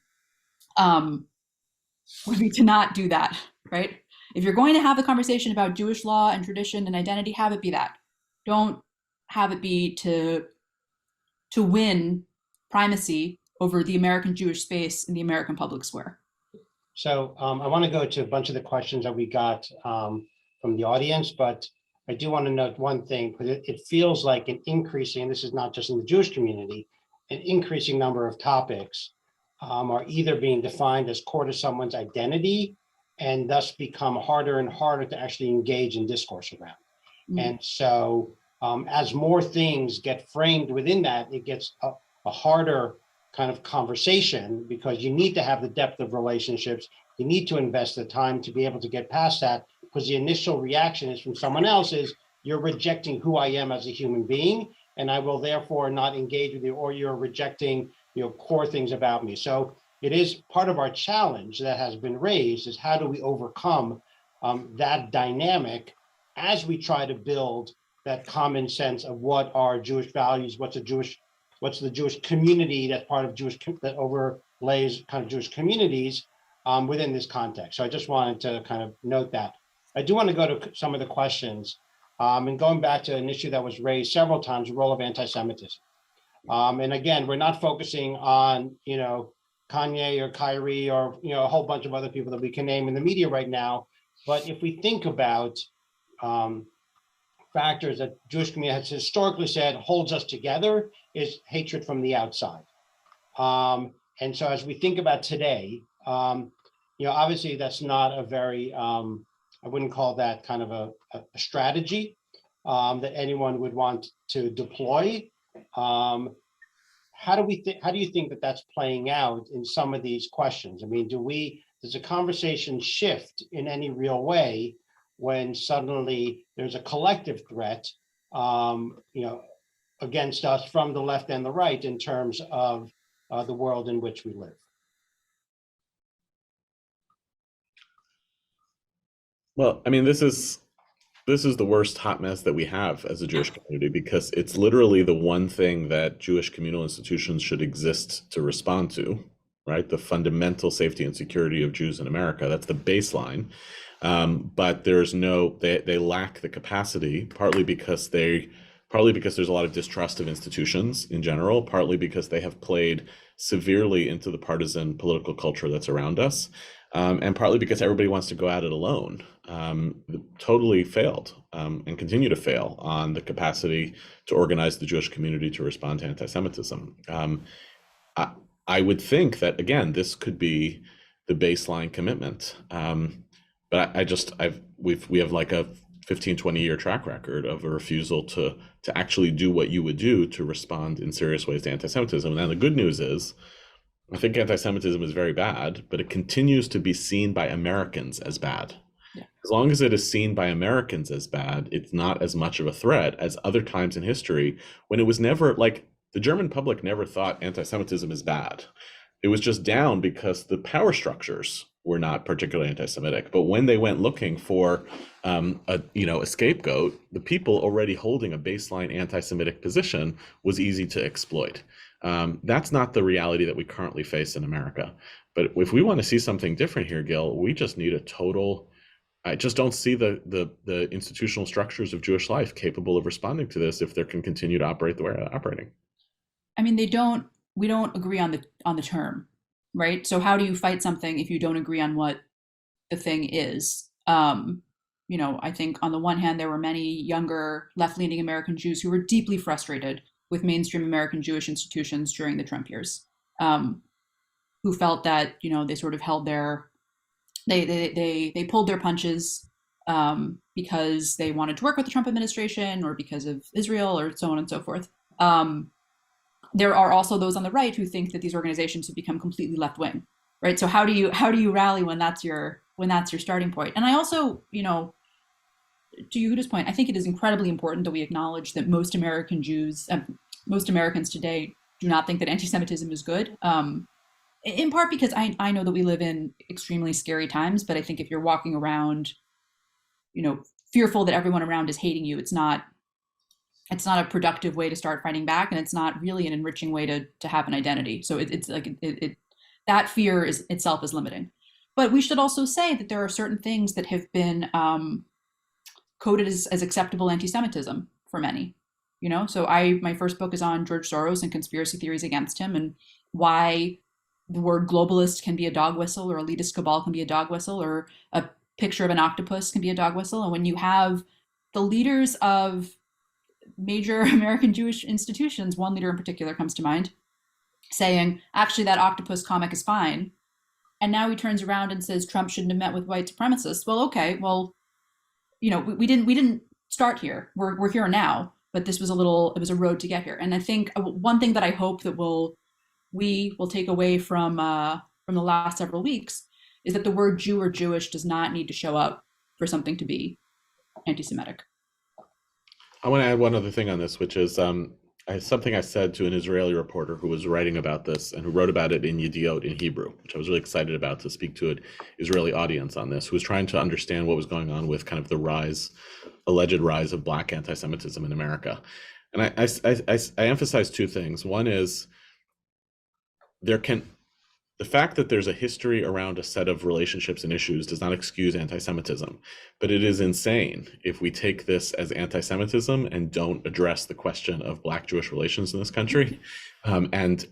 would be to not do that, right? If you're going to have a conversation about Jewish law and tradition and identity, have it be that. Don't have it be to win primacy over the American Jewish space in the American public square. So I want to go to a bunch of the questions that we got from the audience, but I do want to note one thing, because it feels like an increasing, and this is not just in the Jewish community, an increasing number of topics are either being defined as core to someone's identity and thus become harder and harder to actually engage in discourse around. And so as more things get framed within that, it gets a harder kind of conversation, because you need to have the depth of relationships. You need to invest the time to be able to get past that, because the initial reaction is from someone else is, you're rejecting who I am as a human being, and I will therefore not engage with you, or you're rejecting core things about me. So it is part of our challenge that has been raised, is how do we overcome that dynamic as we try to build that common sense of what are Jewish values, what's the Jewish community that's part of that overlays kind of Jewish communities within this context. So I just wanted to kind of note that. I do want to go to some of the questions, and going back to an issue that was raised several times, the role of anti-Semitism. And again, we're not focusing on, Kanye or Kyrie or, a whole bunch of other people that we can name in the media right now. But if we think about factors that Jewish community has historically said holds us together, is hatred from the outside. And so as we think about today, obviously that's not a very, I wouldn't call that kind of a strategy that anyone would want to deploy. How do you think that that's playing out in some of these questions? I mean, does the conversation shift in any real way when suddenly there's a collective threat, against us from the left and the right in terms of the world in which we live? Well, I mean, this is the worst hot mess that we have as a Jewish community, because it's literally the one thing that Jewish communal institutions should exist to respond to, right? The fundamental safety and security of Jews in America. That's the baseline. But they lack the capacity, partly because there's a lot of distrust of institutions in general, partly because they have played severely into the partisan political culture that's around us, and partly because everybody wants to go at it alone. Totally failed and continue to fail on the capacity to organize the Jewish community to respond to anti-Semitism. I would think that, again, this could be the baseline commitment. But we have like a 15, 20-year track record of a refusal to actually do what you would do to respond in serious ways to anti-Semitism. Now, the good news is, I think anti-Semitism is very bad, but it continues to be seen by Americans as bad. Yeah. As long as it is seen by Americans as bad, it's not as much of a threat as other times in history when it was never, like, the German public never thought anti-Semitism is bad. It was just down because the power structures were not particularly anti-Semitic. But when they went looking for a scapegoat, the people already holding a baseline anti-Semitic position was easy to exploit. That's not the reality that we currently face in America. But if we want to see something different here, Gil, we just need I just don't see the institutional structures of Jewish life capable of responding to this if they can continue to operate the way they're operating. I mean, we don't agree on the term, right? So how do you fight something if you don't agree on what the thing is? I think on the one hand, there were many younger left-leaning American Jews who were deeply frustrated with mainstream American Jewish institutions during the Trump years, who felt that, they sort of held they pulled their punches because they wanted to work with the Trump administration or because of Israel or so on and so forth. There are also those on the right who think that these organizations have become completely left-wing, right? So how do you rally when that's your starting point? And I also, to Yehuda's point, I think it is incredibly important that we acknowledge that most American Jews, most Americans today do not think that anti-Semitism is good. In part because I know that we live in extremely scary times, but I think if you're walking around, fearful that everyone around is hating you, it's not a productive way to start fighting back, and it's not really an enriching way to have an identity. So it's like that fear itself is limiting. But we should also say that there are certain things that have been coded as acceptable anti-Semitism for many. So my first book is on George Soros and conspiracy theories against him, and why the word globalist can be a dog whistle, or elitist cabal can be a dog whistle, or a picture of an octopus can be a dog whistle. And when you have the leaders of major American Jewish institutions, one leader in particular comes to mind, saying, actually, that octopus comic is fine. And now he turns around and says Trump shouldn't have met with white supremacists. Well, okay, we didn't start here. We're here now, but it was a road to get here. And I think one thing that I hope that we will take away from the last several weeks is that the word Jew or Jewish does not need to show up for something to be anti-Semitic. I want to add one other thing on this, which is something I said to an Israeli reporter who was writing about this and who wrote about it in Yediot in Hebrew, which I was really excited about to speak to an Israeli audience on this, who was trying to understand what was going on with kind of the alleged rise of Black anti-Semitism in America. And I emphasize two things. One is the fact that there's a history around a set of relationships and issues does not excuse anti-Semitism, but it is insane if we take this as anti-Semitism and don't address the question of Black-Jewish relations in this country. And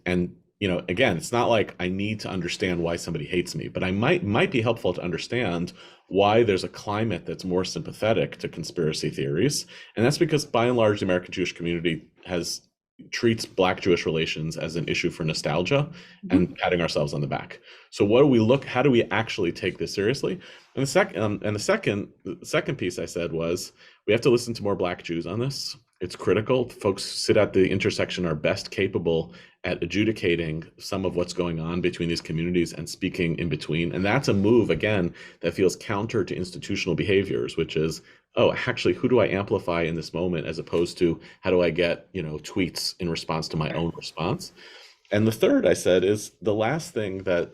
again, it's not like I need to understand why somebody hates me, but I might be helpful to understand why there's a climate that's more sympathetic to conspiracy theories. And that's because by and large, the American Jewish community has treats Black-Jewish relations as an issue for nostalgia and patting ourselves on the back. So what do we look? How do we actually take this seriously? And the second piece I said was we have to listen to more Black Jews on this. It's critical. Folks who sit at the intersection are best capable at adjudicating some of what's going on between these communities and speaking in between. And that's a move, again, that feels counter to institutional behaviors, which is, oh, actually, who do I amplify in this moment, as opposed to how do I get, tweets in response to my own response? And the third I said is the last thing that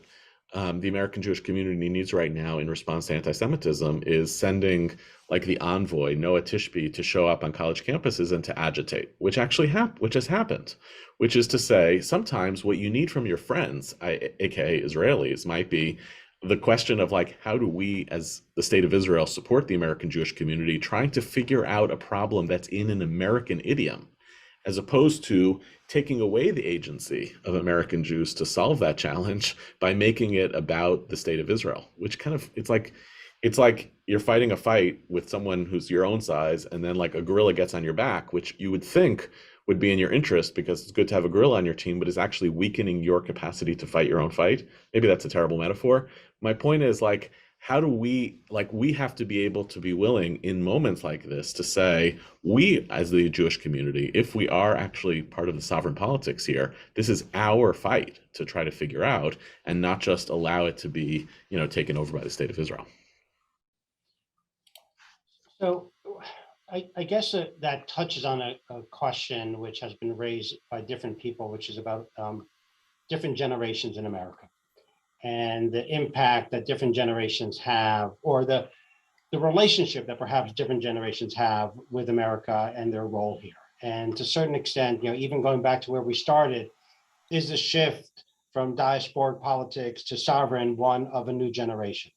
the American Jewish community needs right now in response to anti-Semitism is sending like the envoy, Noah Tishby, to show up on college campuses and to agitate, which has happened, which is to say, sometimes what you need from your friends, aka Israelis, might be the question of like, how do we as the state of Israel support the American Jewish community trying to figure out a problem that's in an American idiom, as opposed to taking away the agency of American Jews to solve that challenge by making it about the state of Israel, which kind of, it's like you're fighting a fight with someone who's your own size, and then like a gorilla gets on your back, which you would think would be in your interest because it's good to have a gorilla on your team, but is actually weakening your capacity to fight your own fight. Maybe that's a terrible metaphor. My point is like, how do we have to be able to be willing in moments like this to say, we as the Jewish community, if we are actually part of the sovereign politics here, this is our fight to try to figure out, and not just allow it to be, taken over by the state of Israel. So I guess that touches on a question which has been raised by different people, which is about different generations in America and the impact that different generations have, or the relationship that perhaps different generations have with America and their role here. And to a certain extent, even going back to where we started, is the shift from diasporic politics to sovereign one of a new generation.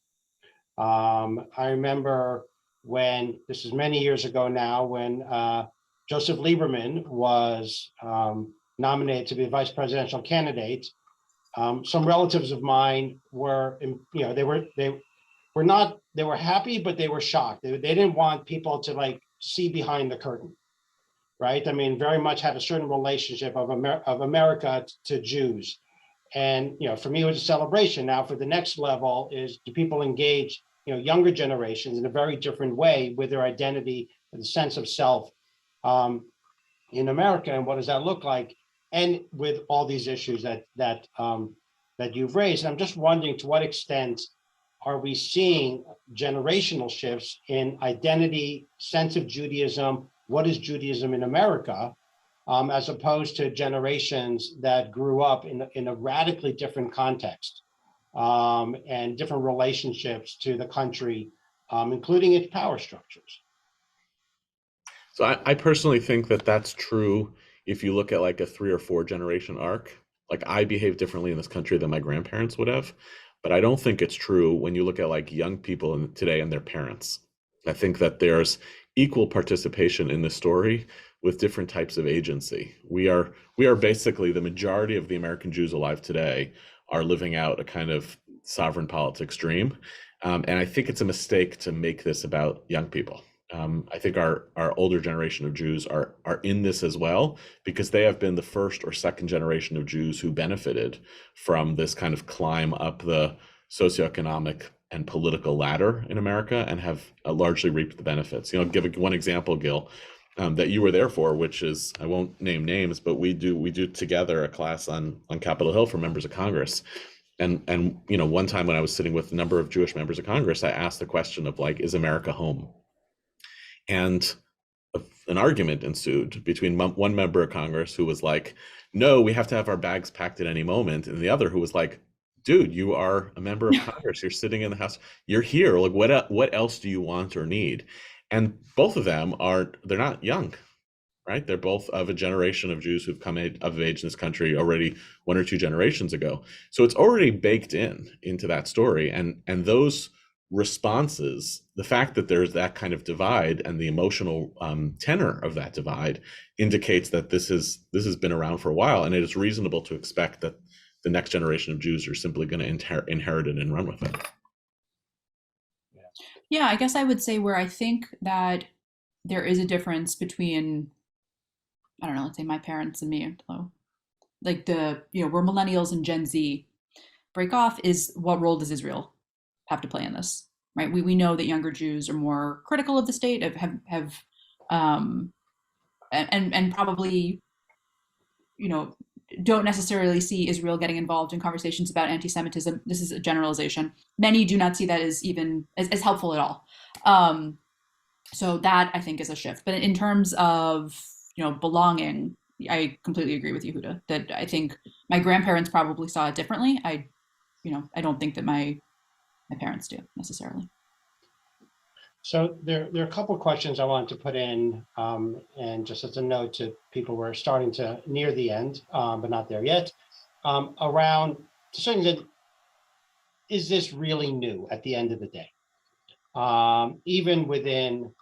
I remember when, this is many years ago now, when Joseph Lieberman was nominated to be a vice presidential candidate. Some relatives of mine were, they were happy, but they were shocked. They didn't want people to like see behind the curtain, right? I mean, very much had a certain relationship of America to Jews. And, for me, it was a celebration. Now, for the next level is, do people engage, younger generations in a very different way with their identity and the sense of self in America, and what does that look like? And with all these issues that you've raised, and I'm just wondering, to what extent are we seeing generational shifts in identity, sense of Judaism? What is Judaism in America, as opposed to generations that grew up in a radically different context and different relationships to the country, including its power structures? So I personally think that that's true if you look at like a 3 or 4 generation arc. Like, I behave differently in this country than my grandparents would have, but I don't think it's true when you look at like young people today and their parents. I think that there's equal participation in the story with different types of agency. We are basically, the majority of the American Jews alive today are living out a kind of sovereign politics dream. And I think it's a mistake to make this about young people. I think our older generation of Jews are in this as well, because they have been the first or second generation of Jews who benefited from this kind of climb up the socioeconomic and political ladder in America, and have largely reaped the benefits. Give one example, Gil, that you were there for, which is, I won't name names, but we do together a class on Capitol Hill for members of Congress. And one time when I was sitting with a number of Jewish members of Congress, I asked the question of like, is America home? And an argument ensued between one member of Congress who was like, no, we have to have our bags packed at any moment, and the other who was like, dude, you are a member of Congress, you're sitting in the House, you're here, like what else do you want or need? And both of them they're not young, right? They're both of a generation of Jews who've come of age in this country already 1 or 2 generations ago. So it's already baked into that story, and those responses, the fact that there's that kind of divide and the emotional tenor of that divide indicates that this has been around for a while, and it is reasonable to expect that the next generation of Jews are simply going to inherit it and run with it. Yeah, I guess I would say where I think that there is a difference between I don't know, let's say my parents and me, like we're millennials and Gen Z break off, is what role does Israel have to play in this, right? We know that younger Jews are more critical of the state, um, and probably, don't necessarily see Israel getting involved in conversations about anti-Semitism. This is a generalization. Many do not see that as even as helpful at all. So that, I think, is a shift. But in terms of belonging, I completely agree with Yehuda that I think my grandparents probably saw it differently. I don't think that my parents do necessarily. So there are a couple of questions I wanted to put in, and just as a note to people, we're starting to near the end, but not there yet. Around, to certain extent, is this really new at the end of the day? Even within,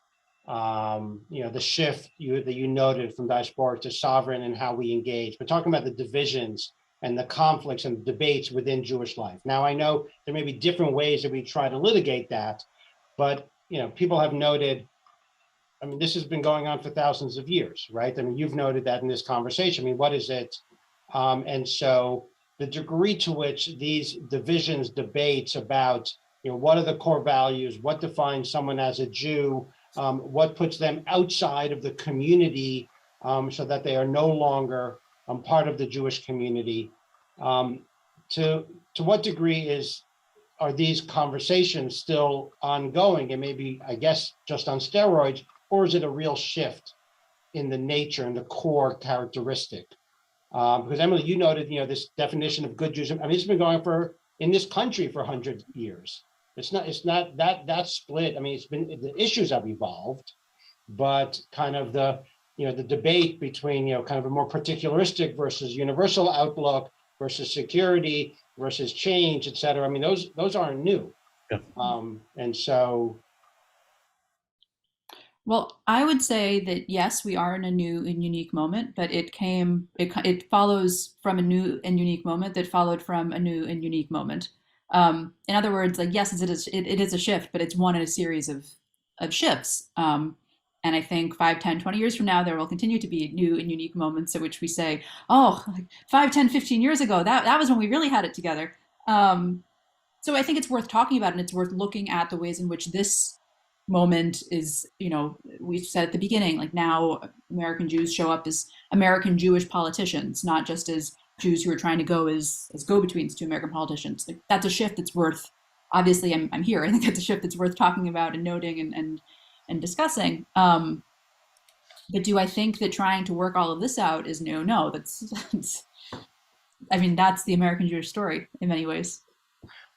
the shift that you noted from diasporic to sovereign and how we engage, but talking about the divisions and the conflicts and the debates within Jewish life. Now, I know there may be different ways that we try to litigate that, but people have noted, I mean, this has been going on for thousands of years, right? I mean, you've noted that in this conversation. I mean, what is it? And so the degree to which these divisions, debates about, what are the core values, what defines someone as a Jew, what puts them outside of the community, so that they are no longer part of the Jewish community. To what degree are these conversations still ongoing, and maybe, I guess, just on steroids, or is it a real shift in the nature and the core characteristic? Because Emily, you noted, this definition of good Jews. I mean, it's been going in this country for 100 years. It's not that split. I mean, the issues have evolved, but kind of the debate between, kind of a more particularistic versus universal outlook versus security versus change, et cetera. I mean, those aren't new. Yeah. And so. Well, I would say that yes, we are in a new and unique moment, but it follows from a new and unique moment that followed from a new and unique moment. In other words, like, yes, it is a shift, but it's one in a series of shifts. And I think 5, 10, 20 years from now, there will continue to be new and unique moments at which we say, oh, like 5, 10, 15 years ago, that was when we really had it together. So I think it's worth talking about, and it's worth looking at the ways in which this moment is, we said at the beginning, like, now American Jews show up as American Jewish politicians, not just as Jews who are trying to go as go-betweens to American politicians. Like, that's a shift that's worth, obviously I'm here. I think that's a shift that's worth talking about and noting and discussing. But do I think that trying to work all of this out is new? No, that's I mean, that's the American Jewish story in many ways.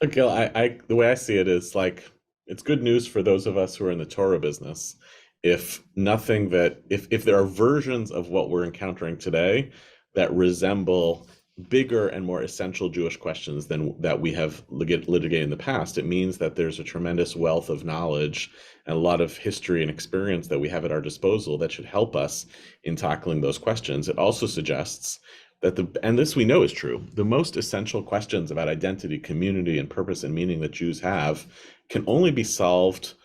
Look, Gil, the way I see it is like, it's good news for those of us who are in the Torah business. If there are versions of what we're encountering today that resemble bigger and more essential Jewish questions than that we have litigated in the past, it means that there's a tremendous wealth of knowledge and a lot of history and experience that we have at our disposal that should help us in tackling those questions. It also suggests that and this we know is true, the most essential questions about identity, community, and purpose and meaning that Jews have can only be solved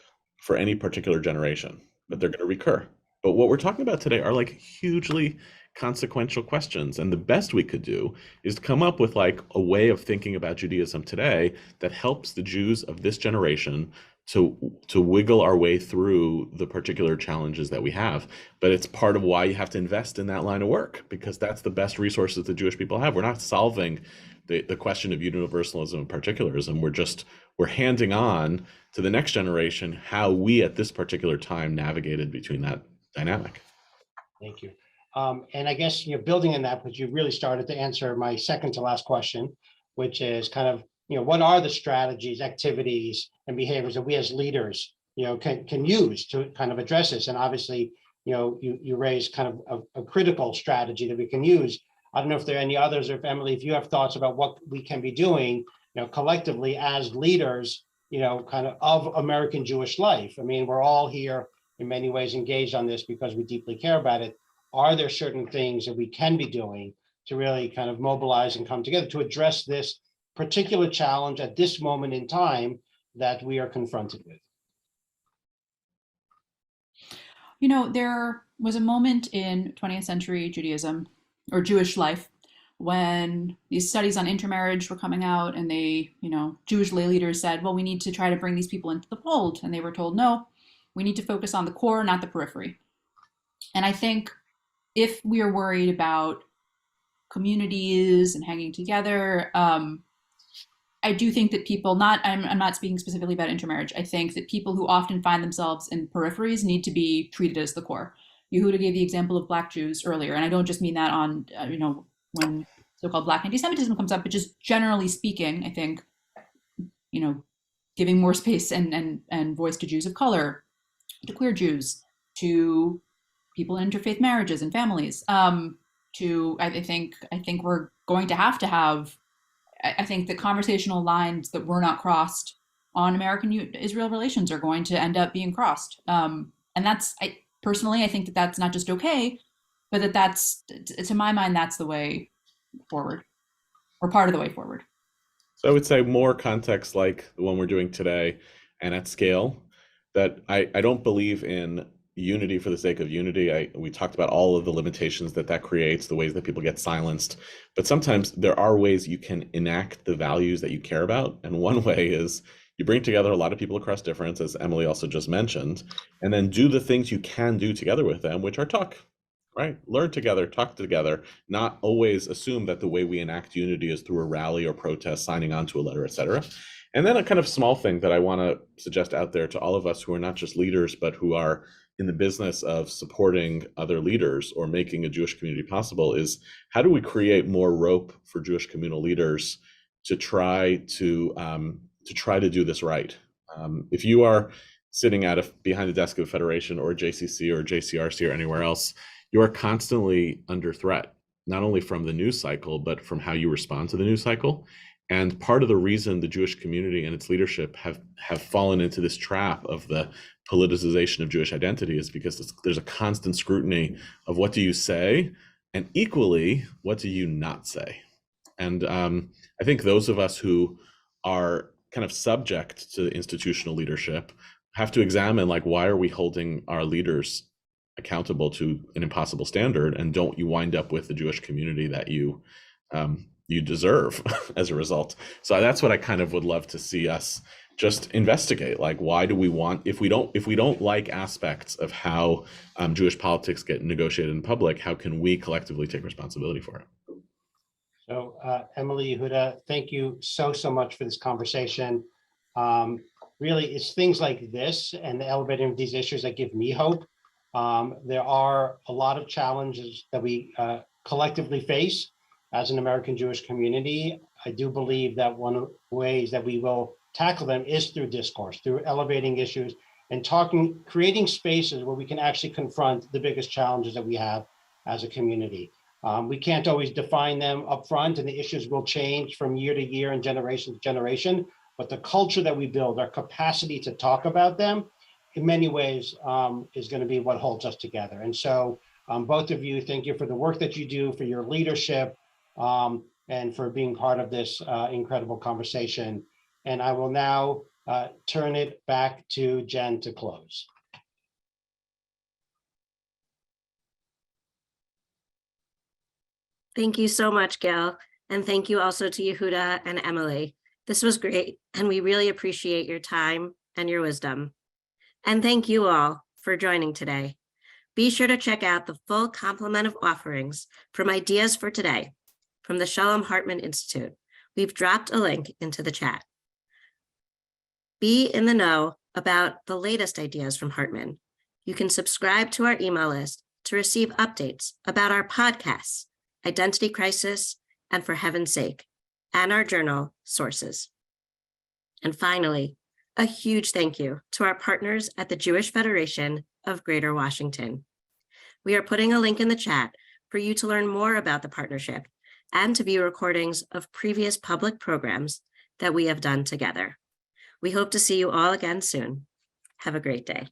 for any particular generation, but they're going to recur. But what we're talking about today are like hugely consequential questions. And the best we could do is come up with like a way of thinking about Judaism today that helps the Jews of this generation to wiggle our way through the particular challenges that we have. But it's part of why you have to invest in that line of work, because that's the best resources the Jewish people have. We're not solving the question of universalism and particularism. We're handing on to the next generation how we at this particular time navigated between that dynamic. Thank you. And I guess, building on that, but you really started to answer my second to last question, which is kind of, what are the strategies, activities, and behaviors that we as leaders, can use to kind of address this? And obviously, you raised kind of a critical strategy that we can use. I don't know if there are any others, or if Emily, if you have thoughts about what we can be doing, collectively as leaders, kind of American Jewish life. I mean, we're all here in many ways engaged on this because we deeply care about it. Are there certain things that we can be doing to really kind of mobilize and come together to address this particular challenge at this moment in time that we are confronted with? You know, there was a moment in 20th century Judaism or Jewish life when these studies on intermarriage were coming out, and Jewish lay leaders said, well, we need to try to bring these people into the fold. And they were told, no, we need to focus on the core, not the periphery. And I think if we are worried about communities and hanging together, I do think that people, I'm not speaking specifically about intermarriage. I think that people who often find themselves in peripheries need to be treated as the core. Yehuda gave the example of Black Jews earlier, and I don't just mean that on, when so-called Black anti-Semitism comes up, but just generally speaking, I think, giving more space and voice to Jews of color, to queer Jews, to people in interfaith marriages and families, I think we're going to have, I think the conversational lines that were not crossed on American-Israel relations are going to end up being crossed. And personally, I think that that's not just okay, but that's, to my mind, that's the way forward, or part of the way forward. So I would say more context like the one we're doing today and at scale, that I don't believe in unity for the sake of unity. We talked about all of the limitations that creates, the ways that people get silenced, but sometimes there are ways you can enact the values that you care about. And one way is you bring together a lot of people across difference, as Emily also just mentioned, and then do the things you can do together with them, which are talk, right? Learn together, talk together, not always assume that the way we enact unity is through a rally or protest, signing on to a letter, etc. And then a kind of small thing that I want to suggest out there to all of us who are not just leaders, but who are in the business of supporting other leaders or making a Jewish community possible is, how do we create more rope for Jewish communal leaders to try to do this right? If you are sitting behind the desk of a federation or a JCC or a JCRC or anywhere else, you are constantly under threat, not only from the news cycle, but from how you respond to the news cycle. And part of the reason the Jewish community and its leadership have fallen into this trap of the politicization of Jewish identity is because there's a constant scrutiny of what do you say, and equally, what do you not say? And I think those of us who are kind of subject to institutional leadership have to examine, like, why are we holding our leaders accountable to an impossible standard, and don't you wind up with the Jewish community that you deserve as a result? So that's what I kind of would love to see us just investigate. Like, why do we want, if we don't like aspects of how Jewish politics get negotiated in public, how can we collectively take responsibility for it? So Emily, Yehuda, thank you so much for this conversation. Really, it's things like this and the elevating of these issues that give me hope. There are a lot of challenges that we collectively face as an American Jewish community. I do believe that one of the ways that we will tackle them is through discourse, through elevating issues and creating spaces where we can actually confront the biggest challenges that we have as a community. We can't always define them up front, and the issues will change from year to year and generation to generation, but the culture that we build, our capacity to talk about them, in many ways is going to be what holds us together. And so both of you, thank you for the work that you do, for your leadership, and for being part of this incredible conversation. And I will now turn it back to Jen to close. Thank you so much, Gil. And thank you also to Yehuda and Emily. This was great, and we really appreciate your time and your wisdom. And thank you all for joining today. Be sure to check out the full complement of offerings from Ideas for Today from the Shalom Hartman Institute. We've dropped a link into the chat. Be in the know about the latest ideas from Hartman. You can subscribe to our email list to receive updates about our podcasts, Identity Crisis, and For Heaven's Sake, and our journal, Sources. And finally, a huge thank you to our partners at the Jewish Federation of Greater Washington. We are putting a link in the chat for you to learn more about the partnership and to view recordings of previous public programs that we have done together. We hope to see you all again soon. Have a great day.